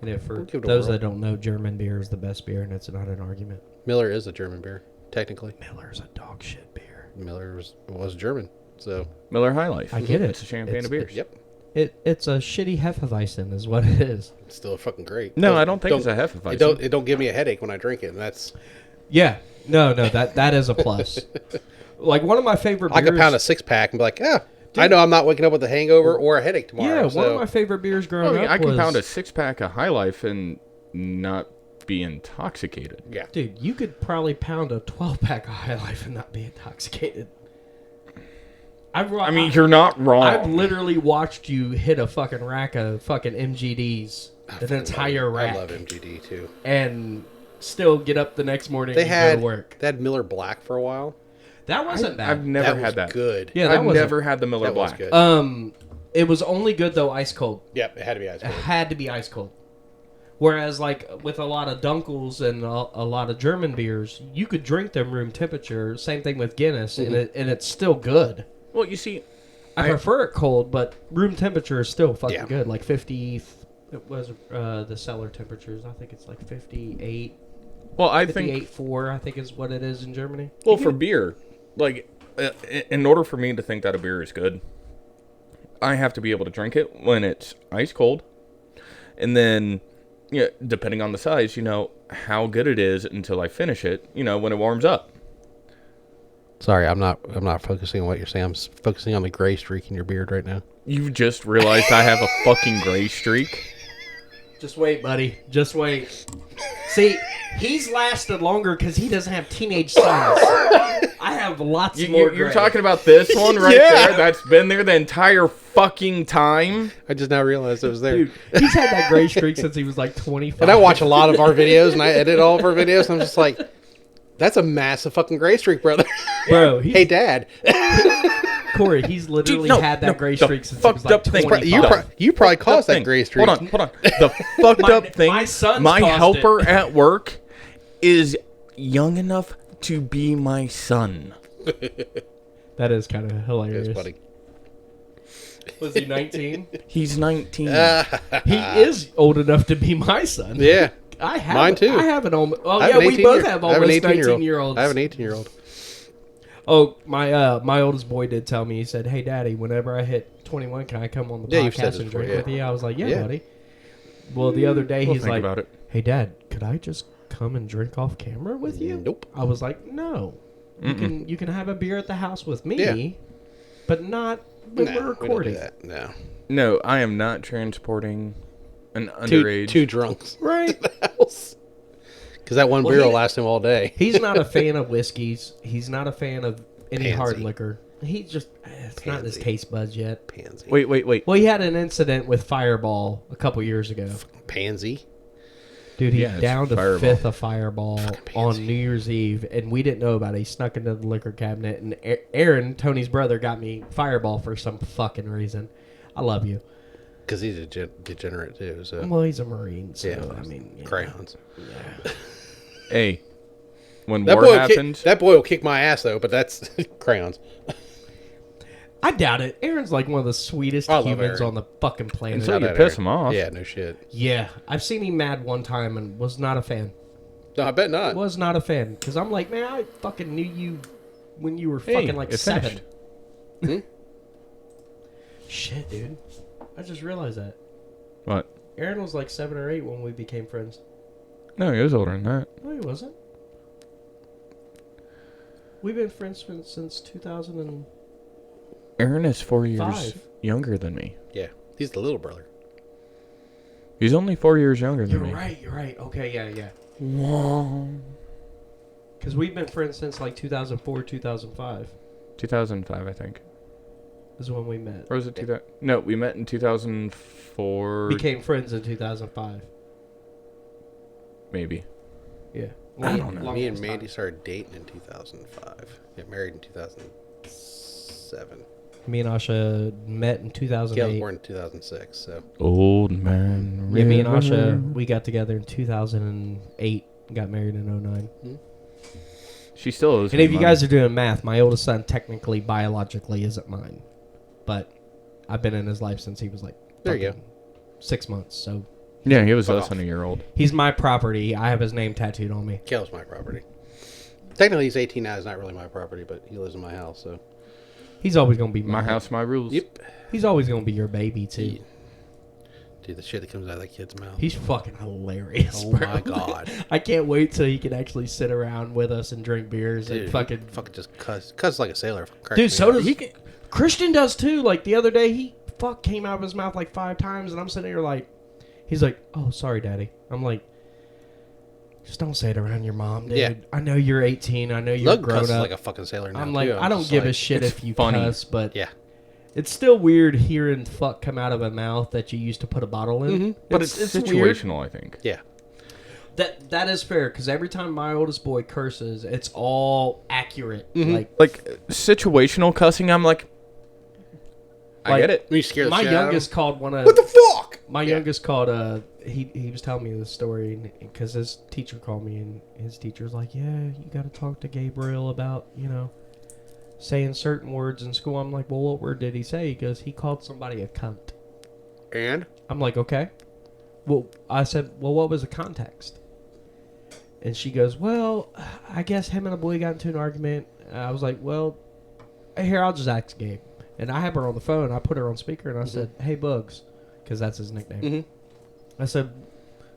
And for We'll give it a those whirl. that don't know, German beer is the best beer, and it's not an argument. Miller is a German beer, technically. Miller's a dog shit beer. Miller was German, so Miller High Life. I get it. It's a champagne It's- of beers. yep, It's a shitty Hefeweizen is what it is. it's still fucking great. No, I don't think it's a Hefeweizen. It don't give me a headache when I drink it, and that's Yeah. No, that is a plus. Like one of my favorite I beers. could pound a 6-pack and be like, I know I'm not waking up with a hangover or a headache tomorrow. Yeah, one so. of my favorite beers growing I mean, up I can was, pound a 6-pack of High Life and not be intoxicated. Yeah. Dude, you could probably pound a 12-pack of High Life and not be intoxicated. I mean, you're not wrong. I've literally watched you hit a fucking rack of fucking MGDs, an entire rack, I love MGD too. and still get up the next morning They and go had to work. they had Miller Black for a while. That wasn't bad. I've never was had that. good. Yeah, that I've wasn't- never had the Miller That was Black. good. It was only good though ice cold. Yep, it had to be ice It cold. had to be ice cold. Whereas, like with a lot of Dunkels and a lot of German beers, you could drink them room temperature. Same thing with Guinness, and it's still good. Well, you see, I prefer it cold, but room temperature is still fucking Yeah. good. Like 50. It was the cellar temperatures. I think it's like 58. well, I 58.4, I think is what it is in Germany. well, for beer, like, in order for me to think that a beer is good, I have to be able to drink it when it's ice cold, and then, depending on the size, how good it is until I finish it. When it warms up. Sorry, I'm not focusing on what you're saying. I'm focusing on the gray streak in your beard right now. You've just realized I have a fucking gray streak. Just wait, buddy. Just wait. See, he's lasted longer because he doesn't have teenage sons. I have lots more. You're gray. talking about this one right Yeah. there that's been there the entire fucking time. I just now realized it was there. Dude, he's had that gray streak since he was like 25. And I watch a lot of our videos, and I edit all of our videos, and I'm just like, that's a massive fucking gray streak, brother. Bro, he's, Hey, Dad. Corey, he's literally Dude, no, had that no, gray the streak since he was fucked like up thing- 25. You probably caused that thing. gray streak. Hold on. The fucked My- up thing. my son's My caused helper it. at work is young enough to be my son. That is kind of hilarious. Yes, buddy. Was he 19? He's 19. He is old enough to be my son. Yeah. I have Mine too. I have an almost. Oh I yeah, have an we both 18-year have I have an almost 18-year-old. 19-year-olds. I have an 18-year-old. Oh, my oldest boy did tell me. He said, "Hey, Daddy, whenever I hit 21, can I come on the Yeah, you've said podcast this and before, drink yeah. with you?" I was like, "Yeah, Yeah. buddy." Well, the other day We'll he's think like, about it. "Hey, Dad, could I just come and drink off camera with you?" Nope. I was like, "No, you can have a beer at the house with me, Yeah. but not when Nah, we're we don't do recording." that. No. No, I am not transporting an Two underage. drunks. Right? Because that one Well, beer he- will last him all day. He's not a fan of whiskeys. He's not a fan of any hard Pansy. liquor. He just it's not in his Pansy. taste buds yet. Pansy. Wait. Well, he had an incident with Fireball a couple years ago. Pansy. Dude, he Yeah, it's downed a Fireball. fifth of Fireball Pansy. on New Year's Eve, and we didn't know about it. He snuck into the liquor cabinet, and Aaron, Tony's brother, got me Fireball for some fucking reason. I love you. Because he's a degenerate too. So Well, he's a Marine, so yeah, I mean, you know. crayons. Hey, when That war boy, happens, that boy will kick my ass though. But that's crayons. I doubt it. Aaron's like one of the sweetest I love humans Aaron. on the fucking planet. Until you Not piss Aaron. him off. Yeah, no shit. Yeah, I've seen him mad one time and was not a fan. No, I bet not. Was not a fan because I'm like, man, I fucking knew you when you were Hey, fucking like it 7. finished. Shit, dude. I just realized that What? Aaron was like 7 or 8 when we became friends. No, he was older than that. No, he wasn't. We've been friends since 2000. Aaron is 4 years 5. younger than me. Yeah, he's the little brother. He's only 4 years younger than You're me. right. You're right. Okay. Yeah. Whoa. Because we've been friends since like 2004, 2005 2005, I think. is when we met. Or was it 2000? No, we met in 2004. Became friends in 2005. Maybe. Yeah. I don't know. Me and Mandy started dating in 2005. Got married in 2007. Me and Asha met in Yeah, I was 2008. born in 2006, so. Old man. Yeah, me and River. Asha, we got together in 2008. Got married in 09. She still owes And me if you money. guys are doing math, my oldest son technically, biologically, isn't mine. But I've been in his life since he was like There you go. fucking 6 months. So Yeah, he was Fuck less off. than a year old. he's my property. I have his name tattooed on me. Kale's my property. Technically, he's 18 now. It's not really my property, but he lives in my house, so. He's always going to be My mine. house, my rules. Yep. He's always going to be your baby, too. Dude, the shit that comes out of that kid's mouth. He's fucking hilarious, Oh bro. my God. I can't wait till he can actually sit around with us and drink beers Dude, and he fucking... fucking just cuss like a sailor. Cracks Dude, me so up. does... Christian does, too. Like, the other day, he came out of his mouth like 5 times, and I'm sitting here like... He's like, oh, sorry, Daddy. I'm like... Just don't say it around your mom, dude. Yeah. I know you're 18. I know you're Logan grown cusses up. like a fucking sailor now. I'm like, too. I don't just give a like- shit it's if you funny. cuss, but Yeah. it's still weird hearing fuck come out of a mouth that you used to put a bottle in. But it's weird. situational, I think. Yeah. That is fair, because every time my oldest boy curses, it's all accurate. Like Situational cussing, I'm like, I Like, get it. When you scare the my shit out of youngest him. called one of What the fuck? my Yeah. youngest called he was telling me this story because his teacher called me, and his teacher's like, yeah, you got to talk to Gabriel about saying certain words in school. I'm like, well, what word did he say? He goes, he called somebody a cunt. And? I'm like, okay. Well, I said, well, what was the context? And she goes, well, I guess him and a boy got into an argument. I was like, well, here, I'll just ask Gabe. And I have her on the phone. I put her on speaker, and I said, hey, Bugs, because that's his nickname. I said,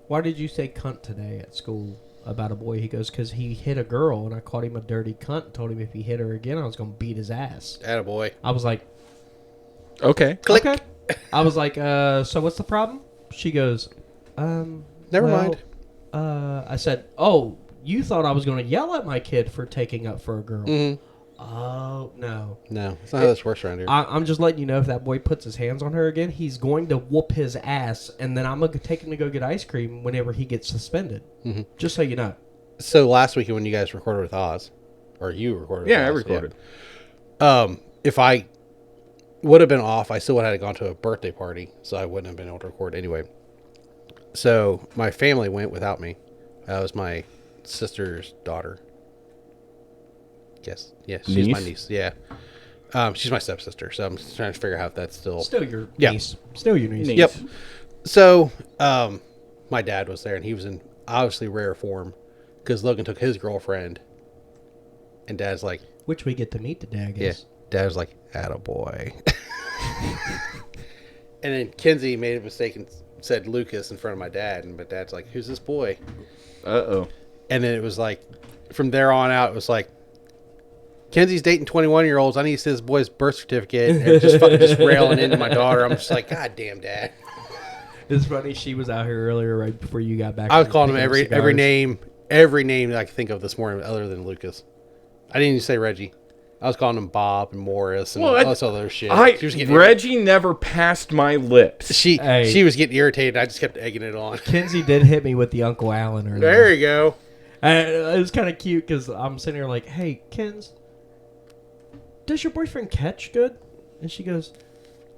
why did you say cunt today at school about a boy? He goes, because he hit a girl, and I called him a dirty cunt and told him if he hit her again, I was going to beat his ass. Attaboy. I was like, Okay. Click. okay. I was like, so what's the problem? She goes, Never mind. I said, oh, you thought I was going to yell at my kid for taking up for a girl. Oh, no. No, it's not how this works around here. I'm just letting you know, if that boy puts his hands on her again, he's going to whoop his ass, and then I'm going to take him to go get ice cream whenever he gets suspended. Just so you know. So last week when you guys recorded with Oz, or you recorded with Yeah, I Oz, recorded. if I would have been off, I still would have gone to a birthday party, so I wouldn't have been able to record anyway. So my family went without me. That was my sister's daughter. Yes, she's my niece. Yeah, she's my stepsister. So I'm trying to figure out if that's still. Still your Yeah. niece. Still your niece. Niece. Yep. So my dad was there, and he was in obviously rare form because Logan took his girlfriend, and Dad's like, Which we get to meet today, I yeah. guess. Dad was like, attaboy. And then Kenzie made a mistake and said Lucas in front of my dad, and my dad's like, who's this boy? Uh-oh. And then it was like, from there on out, it was like, Kenzie's dating 21-year-olds. I need to see this boy's birth certificate. And it just fucking just railing into my daughter. I'm just like, God damn, Dad. It's funny, she was out here earlier right before you got back. I was from calling him picking up every cigars. name that I could think of this morning other than Lucas. I didn't even say Reggie. I was calling him Bob and Morris and all this other shit. She was getting Reggie never passed my lips. She Hey. was getting irritated. I just kept egging it on. Kenzie did hit me with the Uncle Allen earlier. There you go. It was kind of cute because I'm sitting here like, hey, Kens, does your boyfriend catch good? And she goes,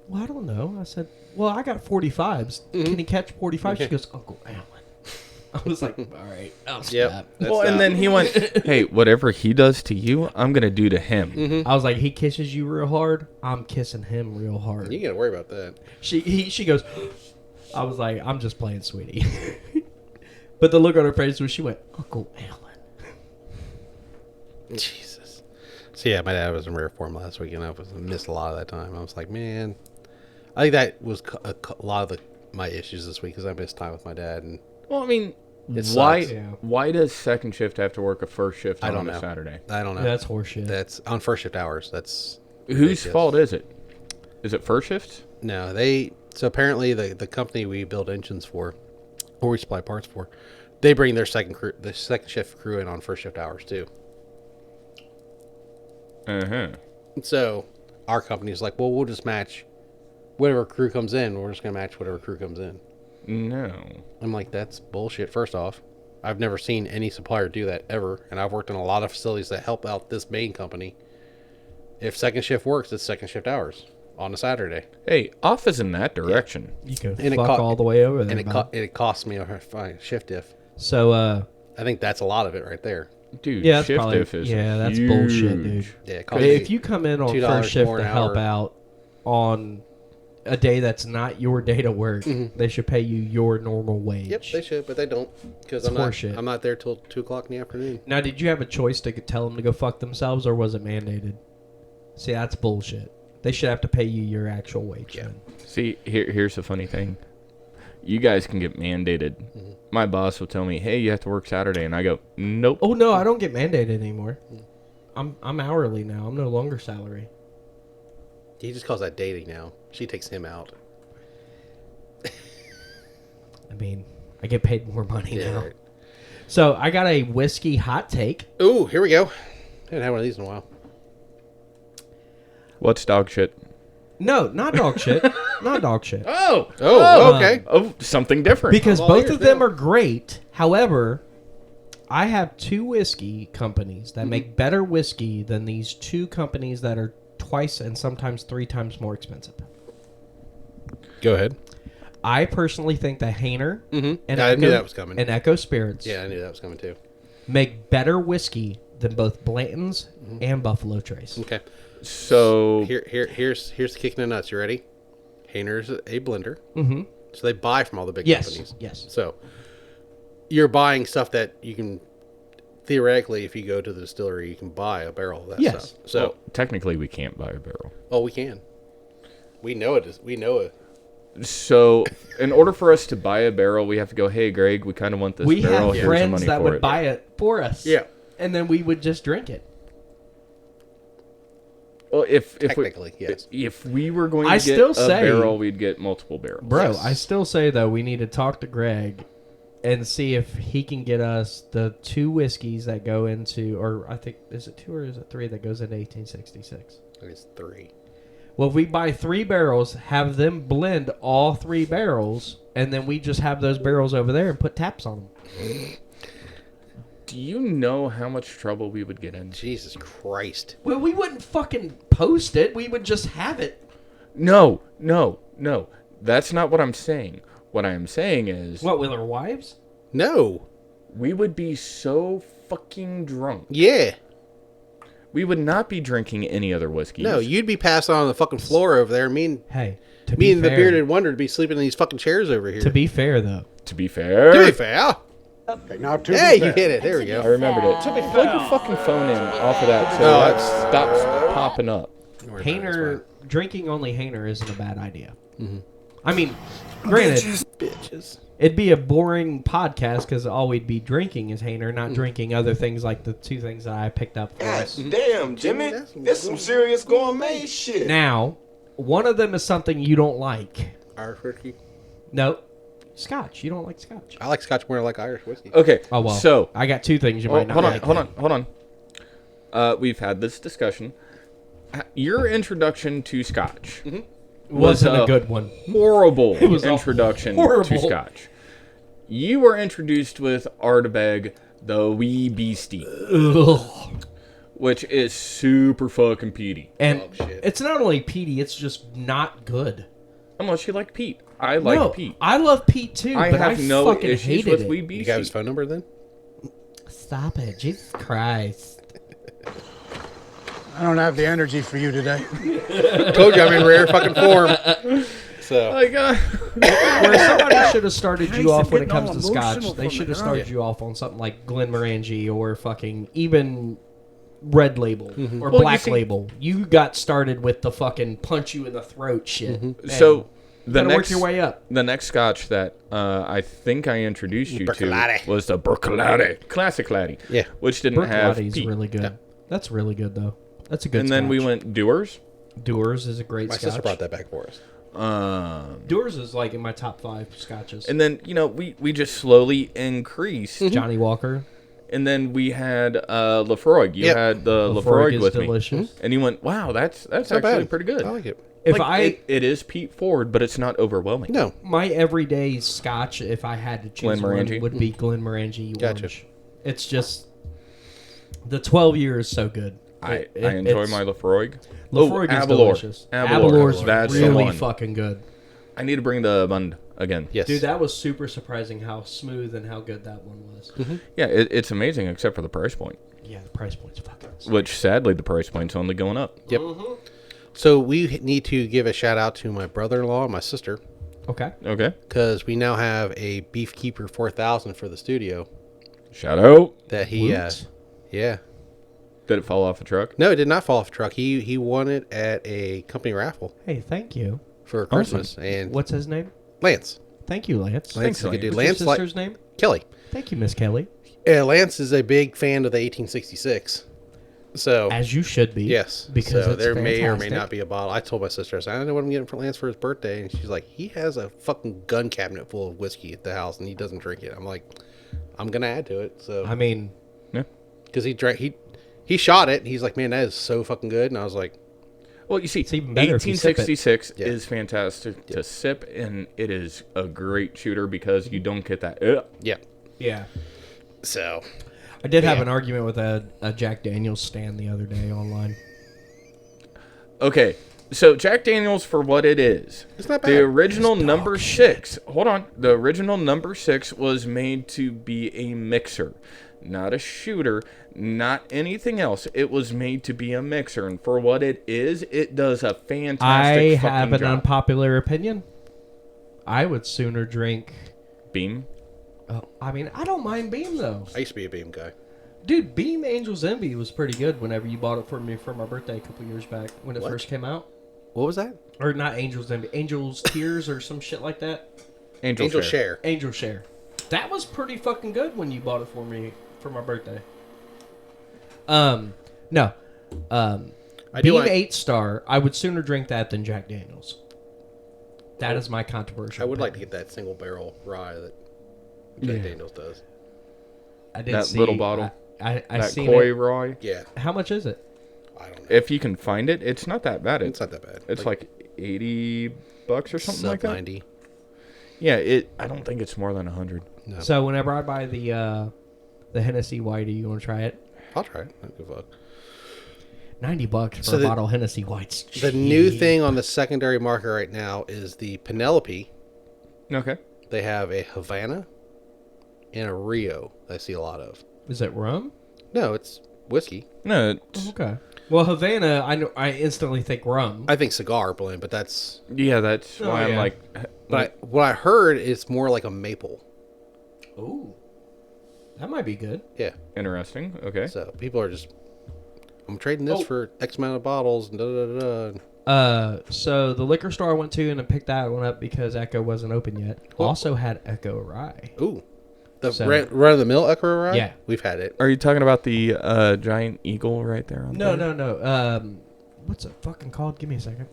well, I don't know. I said, well, I got 45s. Can he catch 45? She goes, Uncle Allen. I was like, all right, I'll stop. Yep. Well, and then he went, hey, whatever he does to you, I'm going to do to him. I was like, he kisses you real hard. I'm kissing him real hard. You ain't got to worry about that. She goes, I was like, I'm just playing, sweetie. But the look on her face was she went, Uncle Allen. Jesus. So yeah, my dad was in rare form last week, and I missed a lot of that time. I was like, man, I think that was a lot of my issues this week because I missed time with my dad. And Well, I mean, Why? sucks. Why does second shift have to work a first shift I don't on know. a Saturday? I don't know. That's horseshit. That's on first shift hours. That's Whose ridiculous. fault is it? Is it first shift? No, so apparently the company we build engines for, or we supply parts for, they bring their second shift crew in on first shift hours too. So our company's like, well, we'll just match whatever crew comes in. We're just gonna match whatever crew comes in. No. I'm like, that's bullshit. First off, I've never seen any supplier do that ever, and I've worked in a lot of facilities that help out this main company. If second shift works, it's second shift hours on a Saturday. Hey, off is in that direction. You can And fuck all the way over there. And it costs me a fine shift diff. So, I think that's a lot of it right there. Dude, yeah, that's shift probably, diff is that's huge. bullshit, dude. Yeah, it costs If me you come in on $2 first shift more to an help hour. out on a day that's not your day to work, they should pay you your normal wage. Yep, they should, but they don't because It's horseshit. I'm not there till 2:00 in the afternoon. Now, did you have a choice to tell them to go fuck themselves, or was it mandated? See, that's bullshit. They should have to pay you your actual wage. Yeah. Then. See, here's the funny thing. You guys can get mandated. My boss will tell me, hey, you have to work Saturday. And I go, nope. Oh no, I don't get mandated anymore. I'm hourly now. I'm no longer salary. He just calls that dating now. She takes him out. I mean, I get paid more money Yeah. now. Right. So I got a whiskey hot take. Ooh, here we go. Haven't had one of these in a while. What's dog shit? No, not dog shit. Not dog shit. Oh, Okay. oh, something different. Because I'm all both ears of them now. are great. However, I have two whiskey companies that make better whiskey than these two companies that are twice and sometimes 3 times more expensive. Go ahead. I personally think that Hainer and I knew that was coming. and Echo Spirits Yeah, I knew that was coming too. make better whiskey than both Blanton's and Buffalo Trace. Okay. so Here's the kick in the nuts. You ready? Hayner's a blender. Mm-hmm. So they buy from all the big Yes, companies. yes. So you're buying stuff that you can theoretically, if you go to the distillery, you can buy a barrel of that Yes. stuff. So, well, technically we can't buy a barrel. oh, we can. We know it is. We know it. So in order for us to buy a barrel, we have to go, hey, Greg, we kind of want this We barrel. have Here's the friends money that for would it. buy it for us. Yeah. And then we would just drink it. Well, if Technically, we, yes. if we were going to I get still a say- barrel, we'd get multiple barrels. Bro, Yes. I still say, though, we need to talk to Greg and see if he can get us the 2 whiskeys that go into, or I think, is it 2 or is it 3 that goes into 1866? I think it's 3. Well, if we buy 3 barrels, have them blend all 3 barrels, and then we just have those barrels over there and put taps on them. Do you know how much trouble we would get in? Jesus Christ. Well, we wouldn't fucking post it. We would just have it. No. That's not what I'm saying. What I am saying is What, with our wives? No. we would be so fucking drunk. Yeah. We would not be drinking any other whiskey. No, you'd be passed on the fucking floor over there. Hey, to Me be and the fair, bearded wonder to be sleeping in these fucking chairs over here. To be fair, though. To be fair, To be fair. Now, to Hey, be you fair. hit it. There we I go. remembered it. Plug your fucking phone in off of that so No, that it's- stops popping up. Don't worry about it, Hainer, drinking only Hainer isn't a bad idea. I mean, granted, it's fine. Bitches. it'd be a boring podcast because all we'd be drinking is Hainer, not drinking other things like the 2 things that I picked up for us. Damn, Jimmy. That's some serious gourmet shit. Now, one of them is something you don't like. Irish whiskey. No, Scotch. You don't like Scotch. I like Scotch more than I like Irish whiskey. Okay. Oh, well. So I got 2 things you might not hold on, like. hold on. We've had this discussion. Your introduction to Scotch Wasn't a good one. horrible was a introduction to horrible- Scotch. You were introduced with Ardbeg, the wee beastie, Ugh. which is super fucking peaty. And Dog shit. it's not only peaty, it's just not good. Unless you like Pete. I like no, Pete. I love Pete too, I but have I no fucking issues hated with it. wee You beastie. got his phone number then? Stop it, Jesus Christ! I don't have the energy for you today. Told you I'm in rare fucking form. So, Like, Where somebody should have started you off when it getting comes all to Scotch, emotional they from should it, have huh? started you off on something like Glenmorangie or fucking even Red Label or Well, you Black see- Label. You got started with the fucking punch you in the throat shit. And so gotta work your way up. The next scotch that I think I introduced you Bercolati. to was the Bercolati. Classic Laddie. Yeah. Which didn't have Bercolati's peat. really good. Yeah. That's really good, though. That's a good And then we scotch. went Dewar's. Dewar's is a great My scotch. sister brought that back for us. Dewar's is like in my top 5 scotches. And then, we just slowly increased. Johnny Walker. And then we had Lafroig. You Yep. had the Lafroig Lafroig is with delicious. me. And you went, wow, that's Not actually bad. pretty good. I like it. If It is peat forward, but it's not overwhelming. No. my everyday scotch, if I had to choose one, Glenmorangie? would be Glenmorangie Gotcha. Orange. It's just the 12 year is so good. I enjoy it's- my Lafroig. Lafroig is Avalor. delicious. Avalor's That's the really one. fucking good. I need to bring the Bund again. Yes. Dude, that was super surprising how smooth and how good that one was. Yeah, it's amazing except for the price point, Yeah, the price point's fucking which sadly the price point's only going up. Yep. So we need to give a shout out to my brother-in-law and my sister Okay. Okay. because we now have a Beefkeeper 4000 for the studio Shout out. that he, Woot. yeah. Did it fall off a truck? No, it did not fall off a truck. He won it at a company raffle Hey, thank you. for Christmas. And What's his name? Lance. Thank you, Lance. Lance is a good Lance. dude. What's your Lance, like sister's name? Kelly. Thank you, Miss Kelly. Lance is a big fan of the 1866. So, As you should be. yes. Because so it's there may or may fantastic. not be a bottle. I told my sister, I said, I don't know what I'm getting for Lance for his birthday. And she's like, he has a fucking gun cabinet full of whiskey at the house and he doesn't drink it. I'm like, I'm going to add to it. So, I mean, Yeah. because he drank, he shot it. And he's like, man, that is so fucking good. And I was like, Well, you see, It's even better if you sip it. 1866 Yeah. is fantastic to sip, and it is a great shooter because you don't get that. yeah. yeah. So, I did have Yeah. an argument with a Jack Daniels stand the other day online. Okay, so Jack Daniels, for what it is, It's not the bad. original number 6. Hold on, the original number 6 was made to be a mixer, not a shooter, not anything else. It was made to be a mixer, and for what it is, it does a fantastic. I fucking have an job. unpopular opinion. I would sooner drink. Beam. I mean, I don't mind Beam though. I used to be a Beam guy. Dude, Beam Angel's Envy was pretty good whenever you bought it for me for my birthday a couple years back when it What? first came out. What was that? Or not Angel's Envy, Angel's Tears or some shit like that. Angel Share. Angel Share. That was pretty fucking good when you bought it for me for my birthday. No. I do Beam like- 8-star, I would sooner drink that than Jack Daniels. That is my controversial I would like to opinion. get that single barrel rye that Jack Daniels does. I did that see, little bottle. I That seen Koi it. Rye. Yeah. How much is it? I don't know. If you can find it, it's not that bad. It's not that bad. It's like $80 or something sub like that. 90. Yeah, I don't think it's more than 100. No. So whenever I buy the Hennessy Whitey, you want to try it? I'll try it. I don't give a fuck. $90 for So a the- bottle of Hennessy Whites. The new thing on the secondary market right now is the Penelope. Okay. They have a Havana and a Rio that I see a lot of. Is it rum? No, it's whiskey. No, it's, Okay. Well, Havana, I instantly think rum. I think cigar blend, but that's. yeah, that's Oh, why I'm yeah. like, But what I heard is more like a maple. Ooh, that might be good. Yeah. interesting. Okay. So people are just. I'm trading this Oh. for X amount of bottles and da da da da. So the liquor store I went to and I picked that one up because Echo wasn't open yet. Cool. Also had Echo Rye. Ooh. The So- run of the mill Echo Rye? Yeah. We've had it. Are you talking about the giant eagle right there? On No, there? no. What's it fucking called? Give me a second.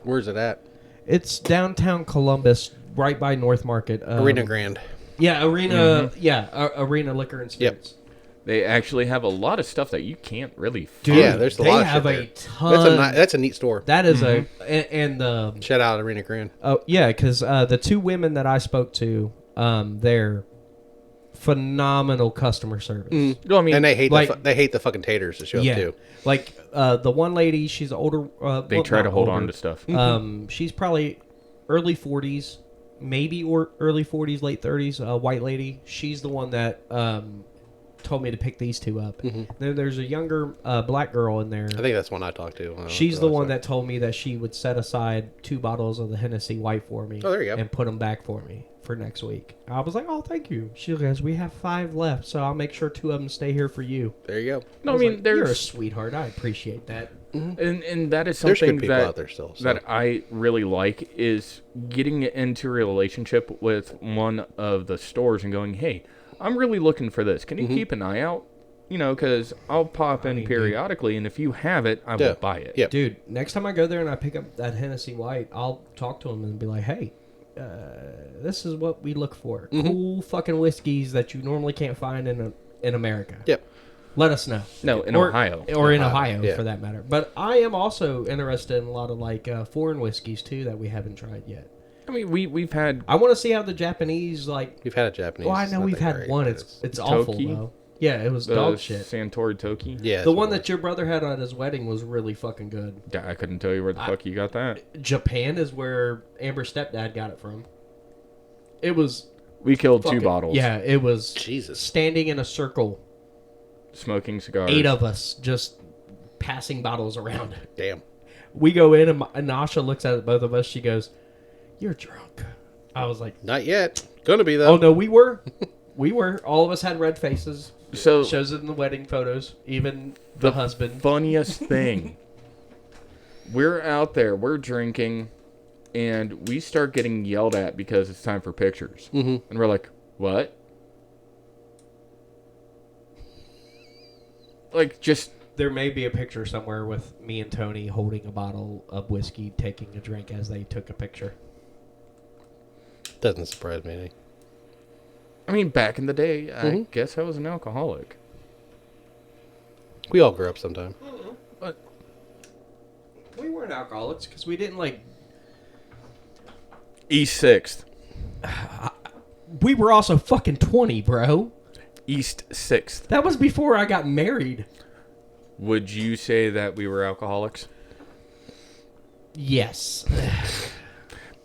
Where's it at? It's downtown Columbus, right by North Market. Arena Grand. Yeah, Arena. Yeah, Arena Liquor and Spirits. They actually have a lot of stuff that you can't really Dude, find. Yeah, there's a they lot of have shit a there. ton. That's a neat store. That is and the Shout out Arena Grand. oh yeah, because the two women that I spoke to, they're phenomenal customer service. Well, I mean, And they hate like- they hate the fucking taters to show up Yeah, too. like the one lady, she's older. they well, try not to hold older. on to stuff. She's probably early 40s, maybe or early 40s, late 30s. White lady. She's the one that told me to pick these two up. Then there's a younger black girl in there. I think that's one I talked to. She's the one that told me that she would set aside 2 bottles of the Hennessy White for me. Oh, there you go. And put them back for me for next week. I was like, oh, thank you. She goes, we have 5 left, so I'll make sure 2 of them stay here for you. There you go. No, I mean, like, you're a there's sweetheart. I appreciate that. and that is There's something good people that out there still. So. that I really like is getting into a relationship with one of the stores and going, hey, I'm really looking for this. Can you keep an eye out? You know, because I'll pop in periodically, and if you have it, I will buy it. Yeah. Dude, next time I go there and I pick up that Hennessy White, I'll talk to him and be like, hey, this is what we look for. Cool fucking whiskeys that you normally can't find in America. Yep. Let us know. No, in Or- Ohio. Or in Ohio, yeah. for that matter. But I am also interested in a lot of, like, foreign whiskeys, too, that we haven't tried yet. I mean, we've had I want to see how the Japanese, like... We've had a Japanese. Well, I it's know not we've that had great, one. but It's awful, Toki? though. Yeah, it was the dog shit. Santori Toki. Yeah. The one that your brother had at his wedding was really fucking good. Yeah, I couldn't tell you where the fuck you got that. Japan is where Amber's stepdad got it from. It was... We killed 2 fucking- bottles. Yeah, it was... Jesus. Standing in a circle, Smoking cigars. 8 of us just passing bottles around. Damn. We go in, and Nasha looks at both of us. She goes, "You're drunk." I was like, Not yet. Gonna be though. "Oh no, we were, we were. All of us had red faces." So Shows it in the wedding photos, even the husband. funniest thing, we're out there, we're drinking, and we start getting yelled at because it's time for pictures. And we're like, what? Like, just... There may be a picture somewhere with me and Tony holding a bottle of whiskey, taking a drink as they took a picture. Doesn't surprise me any. I mean, back in the day, I guess I was an alcoholic. We all grew up sometime. But We weren't alcoholics because we didn't like. East 6th. We were also fucking 20, bro. East 6th. That was before I got married. Would you say that we were alcoholics? Yes.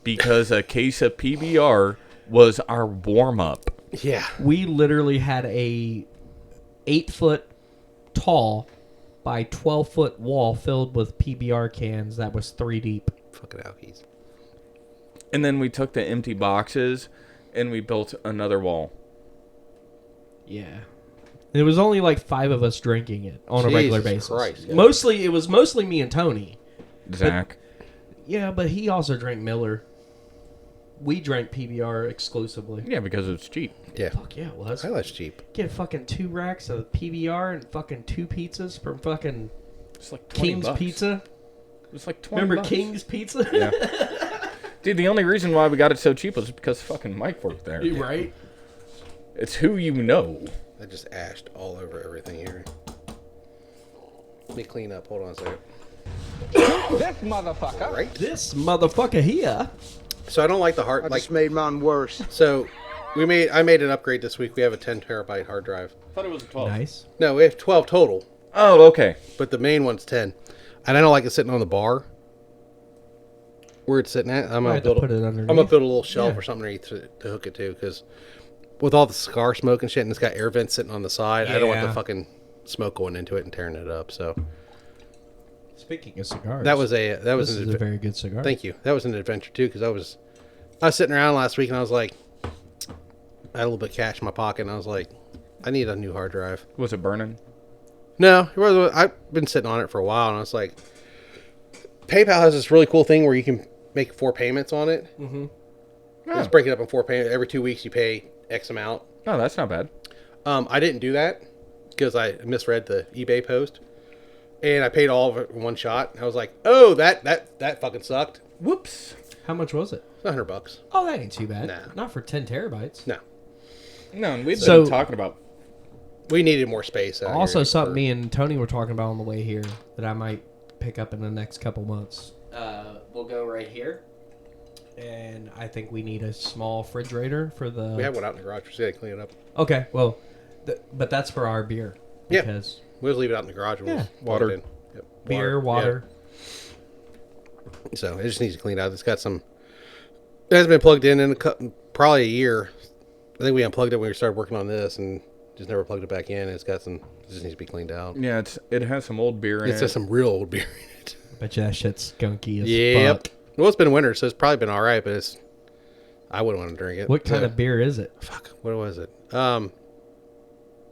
Because a case of PBR was our warm-up. Yeah. We literally had a 8-foot tall by 12-foot wall filled with PBR cans that was 3 deep. Fucking alkies. And then we took the empty boxes and we built another wall. Yeah. It was only like 5 of us drinking it on a regular Jesus basis. Christ, yeah. It was mostly me and Tony. Zach. Yeah, but he also drank Miller. We drank PBR exclusively. Yeah, because it's cheap. Yeah. Fuck yeah, it was. I like cheap. Get fucking 2 racks of PBR and fucking 2 pizzas from fucking It's like 20 King's bucks. Pizza. It's like 20 Remember bucks. King's Pizza? Yeah. Dude, the only reason why we got it so cheap was because fucking Mike worked there. You right? It's who you know. I just ashed all over everything here. Let me clean up. Hold on a second. This motherfucker. Right? This motherfucker here. So I don't like the hard. I Like, just made mine worse. so I made an upgrade this week. We have a 10 terabyte hard drive. I thought it was a 12. Nice. No, we have 12 total, Oh, okay. but the main one's 10. And I don't like it sitting on the bar where it's sitting at. I'm I gonna had to build. put it underneath. I'm gonna build a little shelf Yeah. or something underneath to hook it to, because with all the cigar smoke and shit, and it's got air vents sitting on the side, I don't want the Yeah. fucking smoke going into it and tearing it up. So Speaking of cigars, that was a this is a very good cigar. thank you. That was an adventure too, because I was sitting around last week and I was like, I had a little bit of cash in my pocket, and I was like, I need a new hard drive. Was it burning? No, it was, I've been sitting on it for a while, and I was like, PayPal has this really cool thing where you can make 4 payments on it. Mm-hmm. Just break it up in 4 payments. Every 2 weeks you pay X amount. Oh, that's not bad. I didn't do that because I misread the eBay post, and I paid all of it in one shot. I was like, oh, that fucking sucked. Whoops. How much was it? It's $100. Oh, that ain't too bad. Nah. Not for 10 terabytes. No, No, and we've So- been talking about... we needed more space. Out Also, here something for- me and Tony were talking about on the way here that I might pick up in the next couple months. We'll go right here. And I think we need a small refrigerator for the... We have one out in the garage. We just gotta clean it up. Okay, well, but that's for our beer. Yeah. Because We'll just leave it out in the garage. And we'll Yeah. just plug it in. Yep. beer, water. Yeah. So it just needs to clean out. It's got some. It hasn't been plugged in probably a year. I think we unplugged it when we started working on this, and Just never plugged it back in. It's got some. It just needs to be cleaned out. Yeah, it has some old beer in It's it. just some real old beer in it. Bet you that shit's skunky as Yep. fuck. Well, it's been winter, so it's probably been all right, but it's. I wouldn't want to drink it. What kind So- of beer is it? Fuck. What was it?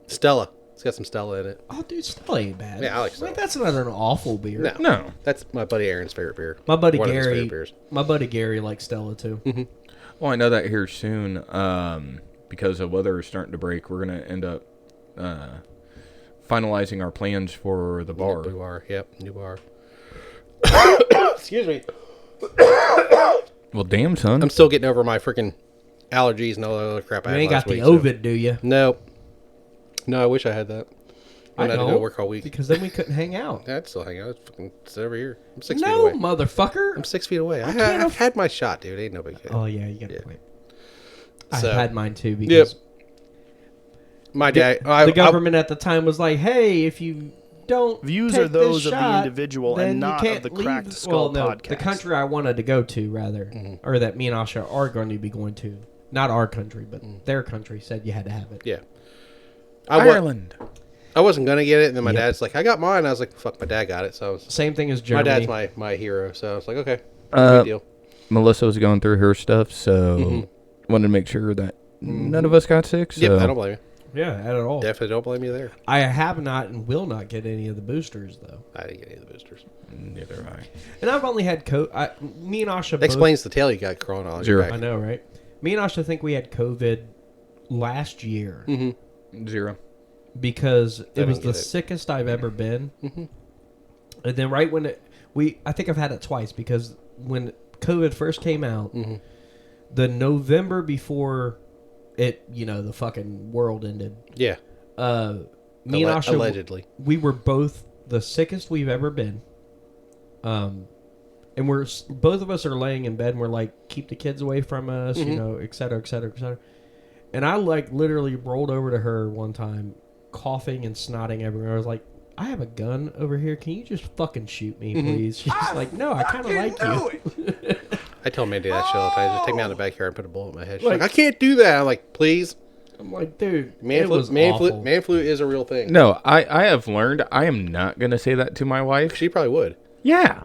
Stella. It's got some Stella in it. Oh, dude, Stella ain't bad. Yeah, I like Stella. Like, that's not an awful beer. No. No. That's my buddy Aaron's favorite beer. My buddy One of his Gary. favorite beers. My buddy Gary likes Stella too. Well, I know that here soon, because the weather is starting to break, we're going to end up finalizing our plans for the bar. New bar. Yep. New bar. Excuse me. Well, damn, son. I'm still getting over my freaking allergies and all that other crap. You I had ain't got last the week, so- Ovid, do you? No. No, I wish I had that. I had to go to work all week. because then we couldn't hang out. I'd still hang out. It's fucking sit over here. I'm 6 feet No, away. motherfucker. I'm 6 feet away. can't I've had my shot, dude. Ain't no big deal. Oh yeah, you got a point. So- I've had mine too because My dad. the government at the time was like, "Hey, if you don't Views take are those this of the shot, individual then and you not of can't the leave." Cracked Skull no, podcast. the country I wanted to go to, rather, or that me and Asha are going to be going to. Not our country, but their country said you had to have it. Yeah. Ireland. I wasn't gonna get it, and then my Yep. dad's like, "I got mine." I was like, "Fuck, my dad got it." So I was, Same thing as my Germany. dad's my hero. So I was like, "Okay, no big deal." Melissa was going through her stuff, so wanted to make sure that none of us got sick. So Yep, I don't blame you. Yeah, not at all. Definitely don't blame you there. I have not and will not get any of the boosters though. I didn't get any of the boosters. neither have I. And I've only had me and Asha. That both, explains the tail you got crawling on Zero. your I back. know, right? Me and Asha think we had COVID last year. 0. Because it was didn't the get it. sickest I've ever been. And then right when I think I've had it twice because when COVID first came out, the November before it, the fucking world ended. Yeah, Me and Asha, allegedly. we were both the sickest we've ever been. And both of us are laying in bed and we're like, keep the kids away from us, et cetera, et cetera, et cetera. And I literally rolled over to her one time, coughing and snotting everywhere. I was like, I have a gun over here. Can you just fucking shoot me, please? She's like, no, I kind of like you. I tell Mandy that shit all the time. Just take me out in the backyard and put a bullet in my head. She's like, I can't do that. I'm like, please. I'm like, dude, Man it was flu awful. is a real thing. No, I have learned I am not going to say that to my wife. She probably would. Yeah.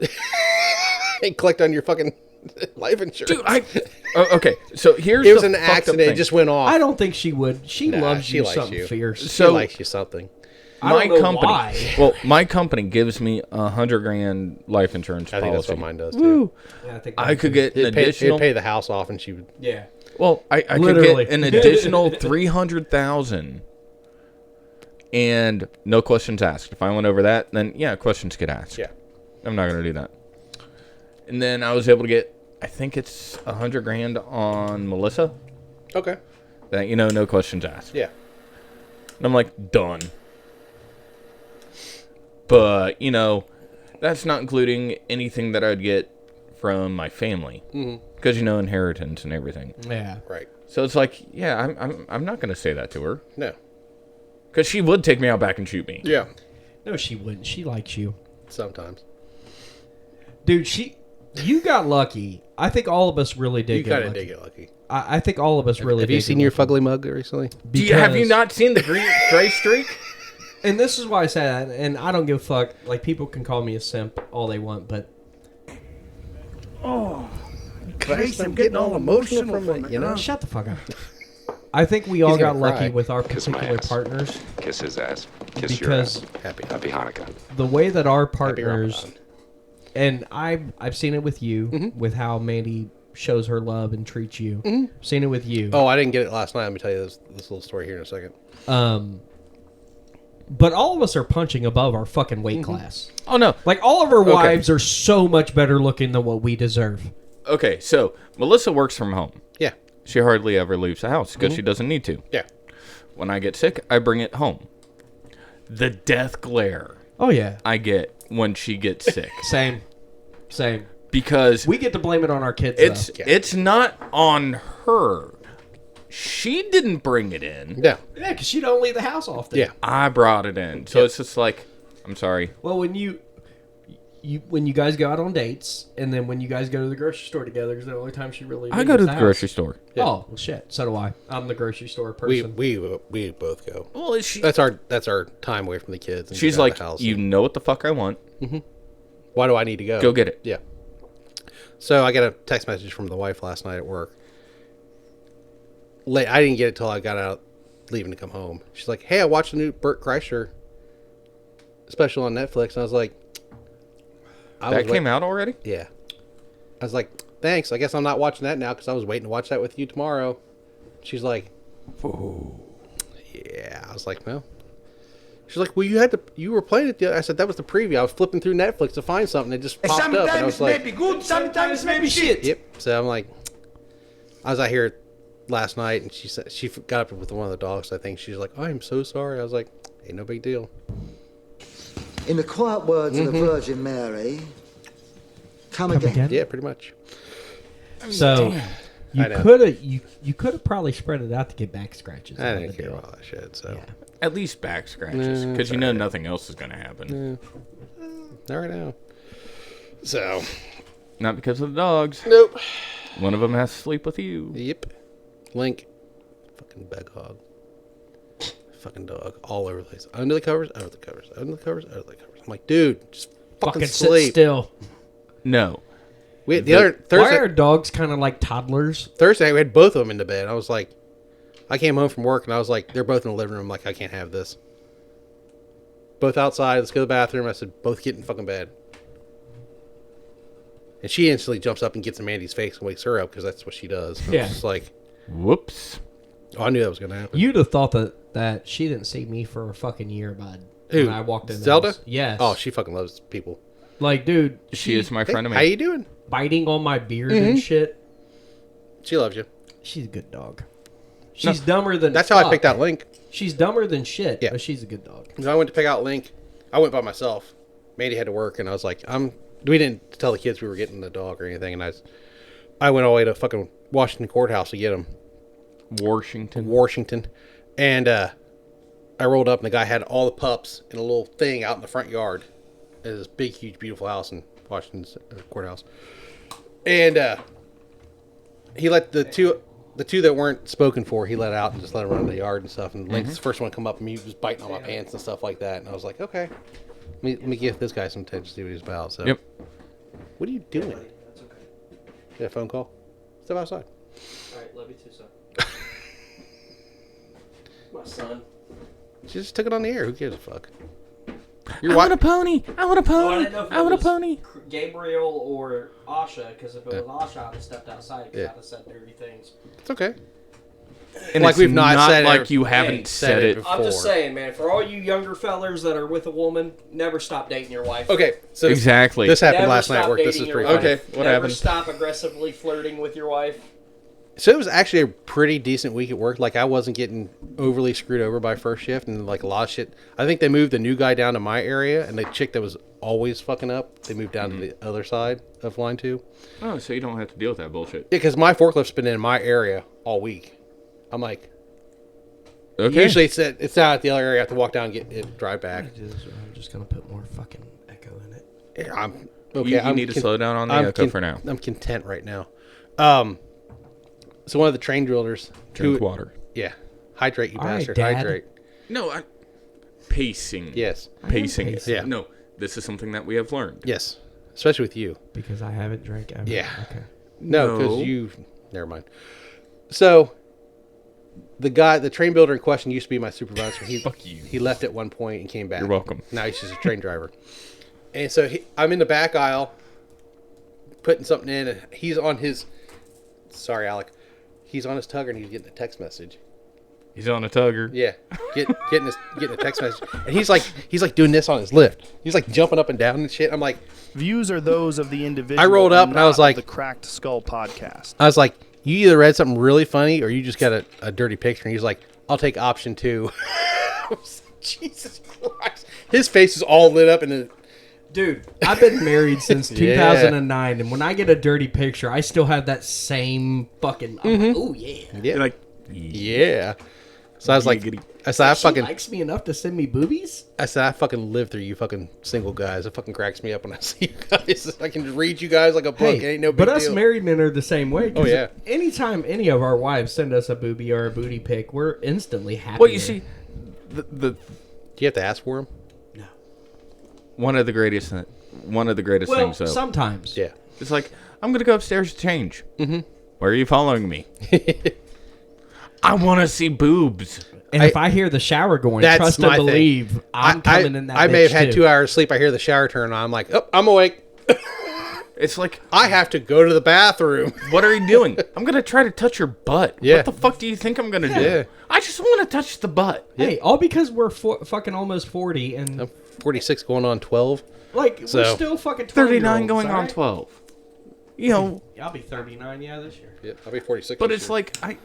And collect on your fucking life insurance. Dude, okay, so here's it was the an fucked up accident. It thing. just went off. I don't think she would. She Nah, loves she you likes something you. fierce. She So- likes you something. I don't know company, why. well, my company gives me $100,000 life insurance I think policy. that's what mine does too. Woo. Yeah, I think I could get an It'd pay, additional. it'd pay the house off, and she would. Yeah. Well, I could Literally. get an additional 300,000, and no questions asked. If I went over that, then yeah, questions get asked. Yeah. I'm not gonna do that. And then I was able to get, I think it's $100,000 on Melissa. Okay. That no questions asked. Yeah. And I'm like, done. But that's not including anything that I'd get from my family, because inheritance and everything. Yeah. Right. So it's like, yeah, I'm not gonna say that to her. No. Because she would take me out back and shoot me. Yeah. No, she wouldn't. She likes you. Sometimes. Dude, you got lucky. I think all of us really did You get kind of lucky. did get lucky. I think all of us really Have did you get seen your lucky. fugly mug recently? Have you Because- not seen the gray streak? And this is why I say that, and I don't give a fuck. Like, people can call me a simp all they want, but Christ, I'm getting all emotional from it, shut the fuck up. I think we all got gonna lucky cry. with our Kiss my particular ass. partners Kiss his ass. Kiss because your ass. Happy. Happy Hanukkah. the way that our Happy partners, Ramadan. and I've seen it with you, with how Mandy shows her love and treats you. I've seen it with you. Oh, I didn't get it last night. Let me tell you this little story here in a second. But all of us are punching above our fucking weight class. Oh no. Like, all of our wives are so much better looking than what we deserve. Okay, so Melissa works from home. Yeah. She hardly ever leaves the house because she doesn't need to. Yeah. When I get sick, I bring it home. The death glare Oh, yeah. I get when she gets sick. Same. Because We get to blame it on our kids, though. it's not on her. She didn't bring it in. Yeah. Yeah, because she don't leave the house often. Yeah. I brought it in. So it's just like, I'm sorry. Well, when you when you guys go out on dates, and then when you guys go to the grocery store together is the only time she really. I go to the house. grocery store. Yeah. Oh well, shit. So do I. I'm the grocery store person. We both go. Well, That's our time away from the kids. And she's get out of like, the house you and- know what the fuck I want. Why do I need to go? Go get it. Yeah. So I got a text message from the wife last night at work. Late. I didn't get it till I got out, leaving to come home. She's like, "Hey, I watched the new Burt Kreischer special on Netflix," and I was like, That came out already? Yeah. I was like, "Thanks. I guess I'm not watching that now because I was waiting to watch that with you tomorrow." She's like, "Oh, yeah." I was like, "No." She's like, "Well, you were playing it." I said, "That was the preview. I was flipping through Netflix to find something. It just popped up." And I was like, good, sometimes maybe shit. "Yep." So I'm like, I was out here last night, and she said she got up with one of the dogs. I think she's like, "I'm so sorry." I was like, "Ain't no big deal." In the quiet words of the Virgin Mary, come again. Yeah, pretty much. So you I know. could have probably spread it out to get back scratches. I out of didn't the care deal. about that shit. So At least back scratches. Because you know nothing else is going to happen. not right now. So Not because of the dogs. nope. One of them has to sleep with you. Yep. Link. Fucking beg hog. Fucking dog. All over the place. Under the covers, under the covers, under the covers, under the covers. I'm like, dude, just fucking Sit sleep. still. No. The other Why are Thursday, dogs kind of like toddlers? Thursday, we had both of them into bed. I was like, I came home from work and I was like, they're both in the living room. I'm like, I can't have this. Both outside. Let's go to the bathroom. I said, both get in fucking bed. And she instantly jumps up and gets in Mandy's face and wakes her up because that's what she does. And I Yeah. was just like, Whoops. oh, I knew that was going to happen. You'd have thought that she didn't see me for a fucking year, bud. Who? When I walked in. the Zelda? house. Yes. Oh, she fucking loves people. like, dude, She is my Hey, friend of how me. you doing? biting on my beard and shit. She loves you. She's a good dog. She's dumber than. That's how I fuck. picked out Link. She's dumber than shit. Yeah. But she's a good dog. So I went to pick out Link. I went by myself. Mandy had to work, and I was like, we didn't tell the kids we were getting the dog or anything, and I went all the way to fucking Washington Courthouse to get him. Washington. And I rolled up, and the guy had all the pups in a little thing out in the front yard. There's this big, huge, beautiful house in Washington Courthouse. And he let the two that weren't spoken for, he let out and just let them run in the yard and stuff. And Link's the first one to come up, and he was biting on my pants and stuff like that. And I was like, okay, let me give this guy some attention, see what he's about. So, Yep. What are you doing? That's okay. Get a phone call? Step outside. All right, love you too, son. My son. She just took it on the air. Who gives a fuck? I want a pony. I want a Oh, I pony. didn't know if I it want a was pony. Gabriel or Asha, because if it was Asha, I'd have stepped outside because Yeah. I'd have said dirty things. It's okay. And Like it's we've not said it- like you haven't Hey, said it. before. I'm just saying, man, for all you younger fellers that are with a woman, never stop dating your wife. Okay, so Exactly. This happened Never last night at stop work. This dating is your pretty wife. funny. Okay, what Never happened? stop aggressively flirting with your wife. So it was actually a pretty decent week at work. Like I wasn't getting overly screwed over by first shift, and like a lot of shit. I think they moved the new guy down to my area, and the chick that was always fucking up, they moved down to the other side of line 2. Oh, so you don't have to deal with that bullshit. Yeah, because my forklift's been in my area all week. I'm like, Okay. usually it's down at the other area. I have to walk down and get it, drive back. I'm just gonna put more fucking echo in it. Yeah, I'm okay. You I'm need to slow down on the I'm echo for now. I'm content right now. So one of the train drillers, Drink water. yeah, hydrate, you All right, bastard, Dad. hydrate. No, pacing. Yes, Pacing. pacing. Yeah. No, this is something that we have learned. yes, especially with you. Because I haven't drank ever. Yeah. Okay. No, because you. Never mind. So, the train builder in question used to be my supervisor. Fuck you. He left at one point and came back. You're welcome. Now he's just a train driver. And so I'm in the back aisle, putting something in, and he's on his. Sorry, Alec. He's on his tugger and he's getting a text message. He's on a tugger. Yeah, getting a text message, and he's like doing this on his lift. He's like jumping up and down and shit. I'm like, Views are those of the individual. I rolled up and I was not like- the Cracked Skull podcast. I was like, you either read something really funny or you just got a dirty picture. And he's like, I'll take option 2. I was like, Jesus Christ. His face is all lit up and Dude, I've been married since Yeah. 2009, and when I get a dirty picture, I still have that same fucking. I'm like, oh yeah. yeah, You're like, yeah. So I was like, Giggity. I said, She likes me enough to send me boobies? I fucking live through you fucking single guys. It fucking cracks me up when I see you guys. I can read you guys like a book. It ain't no big but us deal. married men are the same way. 'Cause Oh, yeah. Anytime any of our wives send us a boobie or a booty pic, we're instantly happy. Well, you see, the Do you have to ask for them? No. one of the greatest Well, things though. sometimes. Yeah. It's like, I'm gonna go upstairs to change. Mm-hmm. Why are you following me? I want to see boobs. And if I hear the shower going, That's trust and my thing. believe I'm coming in that I may have bitch, had too. 2 hours sleep. I hear the shower turn on. I'm like, oh, I'm awake. It's like, I have to go to the bathroom. what are you doing? I'm gonna try to touch your butt. Yeah. What the fuck do you think I'm gonna do? Yeah. I just want to touch the butt. Hey, all because we're fucking almost 40 and I'm 46 going on 12. like So- we're still fucking 39 12-year-olds, going on alright? 12. You know, I'll be 39 this year. Yeah, I'll be 46. but this it's year. like,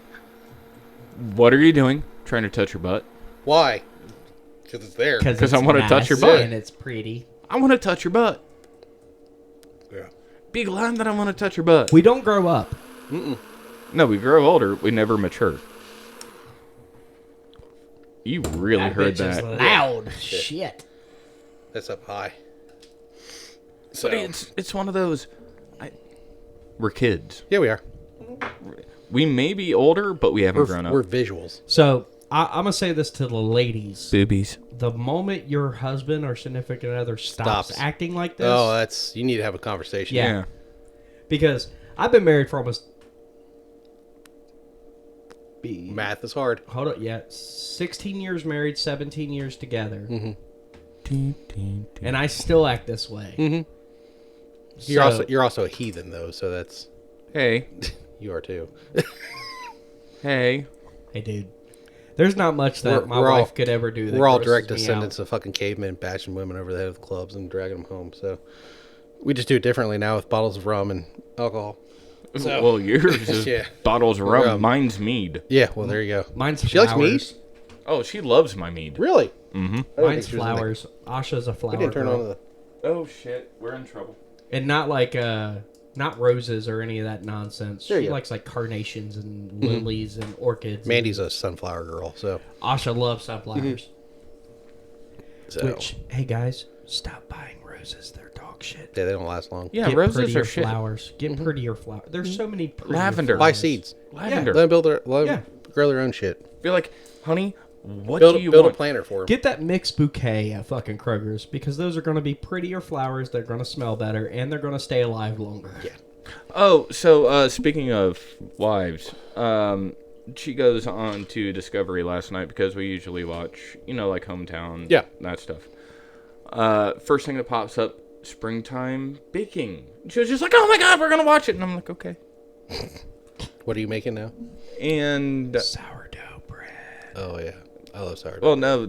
what are you doing? Trying to touch your butt? Why? Because it's there. 'Cause I wanna touch your nice butt. and it's pretty. I want to touch your butt. Yeah. Be glad that I want to touch your butt. We don't grow up. No, we grow older. We never mature. You really heard bitch is that. loud. Shit. That's up high. So But it's one of those. We're kids. yeah, we are. We may be older, but we haven't grown up. We're visuals. So I'm gonna say this to the ladies: boobies. the moment your husband or significant other stops acting like this, Oh, that's you need to have a conversation. Yeah. because I've been married for almost. Math is hard. Hold on, 16 years married, 17 years together, and I still act this way. You're also a heathen though, so that's Hey, you are too. hey. Hey, dude. There's not much that my We're all- wife could ever do. That We're all grosses direct me descendants out. of fucking cavemen bashing women over the head of clubs and dragging them home. So we just do it differently now with bottles of rum and alcohol. So- Well, yours is Yeah. bottles of rum. Rum. Mine's mead. Yeah, well there you go. Mine's She likes mead? flowers. Oh, she loves my mead. Really? Mine's flowers. Asha's a flower We didn't turn girl. on the. Oh shit, we're in trouble. And not like not roses or any of that nonsense. There She you go. likes like carnations and lilies and orchids. Mandy's a sunflower girl, so. Asha loves sunflowers. So Which, hey guys, stop buying roses. They're dog shit. yeah, they don't last long. Yeah, Get roses prettier are shit. flowers. Get prettier flowers. There's so many prettier Lavender. Buy flowers. seeds. Lavender. Let them build let them Yeah. grow their own shit. Be like, honey, what Build do you build want? a planter for them. Get that mixed bouquet at fucking Kroger's because those are going to be prettier flowers. They're going to smell better and they're going to stay alive longer. Yeah. Oh, so speaking of wives, she goes on to Discovery last night because we usually watch, like Hometown, Yeah. that stuff. First thing that pops up, springtime baking. She was just like, "Oh my god, we're gonna watch it," and I'm like, "Okay." What are you making now? And Sourdough bread. Oh yeah, I love sourdough. well, no,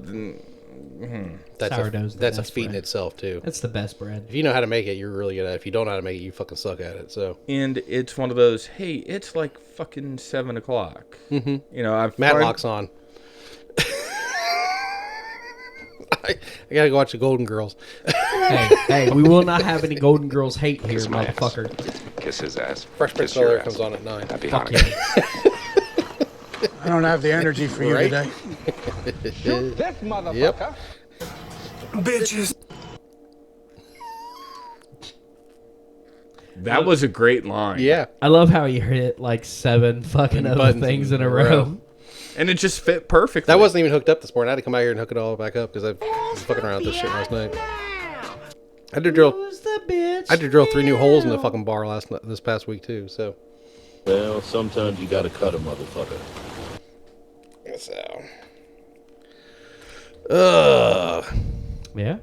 that's sourdough's the that's a best feat in bread. itself too. That's the best bread. If you know how to make it, you're really good at it. If you don't know how to make it, you fucking suck at it. So and it's one of those. Hey, it's like fucking 7 o'clock. Mm-hmm. I've Matlock's on. I gotta go watch the Golden Girls. hey, we will not have any Golden Girls hate here, motherfucker. Kiss his ass. Fresh Prince Kiss your Bel-Air ass. comes on at 9. Happy Fuck Hanukkah. yeah. I don't have the energy for you Right? today. Yep. Bitches. That was a great line. Yeah. I love how you hit like 7 fucking other buttons things in in a a row. row. And it just fit perfectly. That wasn't even hooked up this morning. I had to come out here and hook it all back up because I was fucking around with this shit last night. I had to drill. Who's the bitch? I had to drill 3 new holes in the fucking bar this past week too. So. Well, sometimes you gotta cut a motherfucker. So. Yeah.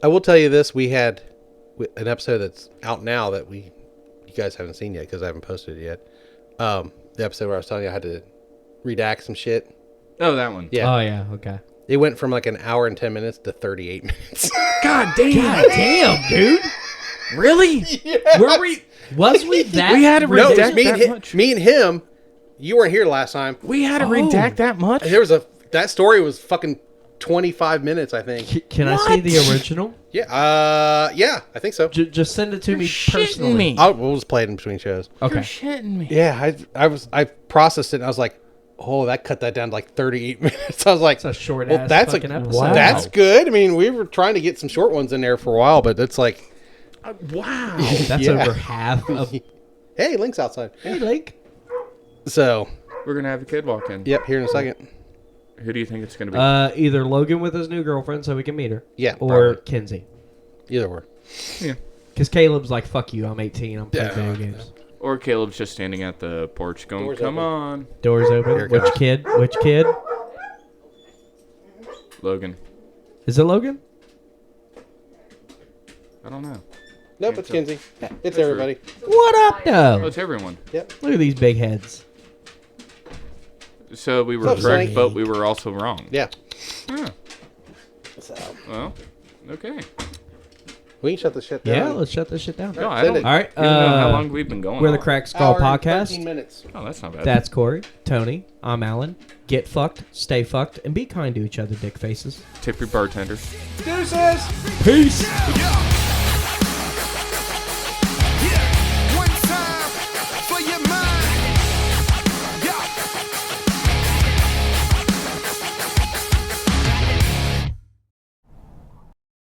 I will tell you this: we had an episode that's out now that you guys haven't seen yet because I haven't posted it yet. The episode where I was telling you I had to redact some shit. Oh, that one. Yeah. Oh yeah. Okay. It went from like an hour and 10 minutes to 38 minutes. God damn. God damn, dude. Really? Were we? Was we that? We had to No, it was redact me and, that him, much. me and him. You weren't here last time. We had to redact that much. There was that story was fucking 25 minutes, I think. Can I see the original? Yeah. Yeah, I think so. Just send it to me personally. Me. We'll just play it in between shows. Okay. You're shitting me. Yeah, I processed it and I was like, oh, that cut that down to like 38 minutes. I was like, It's a short well, ass that's fucking episode. Wow. that's good. I mean, we were trying to get some short ones in there for a while, but it's like, Wow. That's Yeah. over half of. hey, Link's outside. Hey, Link. So, We're going to have a kid walk in. yep, here in a second. Who do you think it's going to be? Either Logan with his new girlfriend so we can meet her. Yeah, Or probably. Kinsey. Either way. Yeah. Because Caleb's like, fuck you, I'm 18, I'm playing video games. Or Caleb's just standing at the porch going, Door's come open. on. Doors Here open. it Which goes. kid? Which kid? Logan. Is it Logan? I don't know. Nope, it's Kinsey. It's everybody. What up, Oh, though? it's everyone. Yep. Look at these big heads. So we were What's up, correct, Sonny? but we were also wrong. Yeah. Huh. So, Well, okay. we can shut the shit down. Yeah, let's shut this shit down. No, I send don't it. All right. even know how long we've been going We're the on. Crack Skull Hour and 13 Podcast. minutes. Oh, that's not bad. That's Corey, Tony, I'm Alan. Get fucked, stay fucked, and be kind to each other, dick faces. Tip your bartender. Deuces! Peace. Yeah.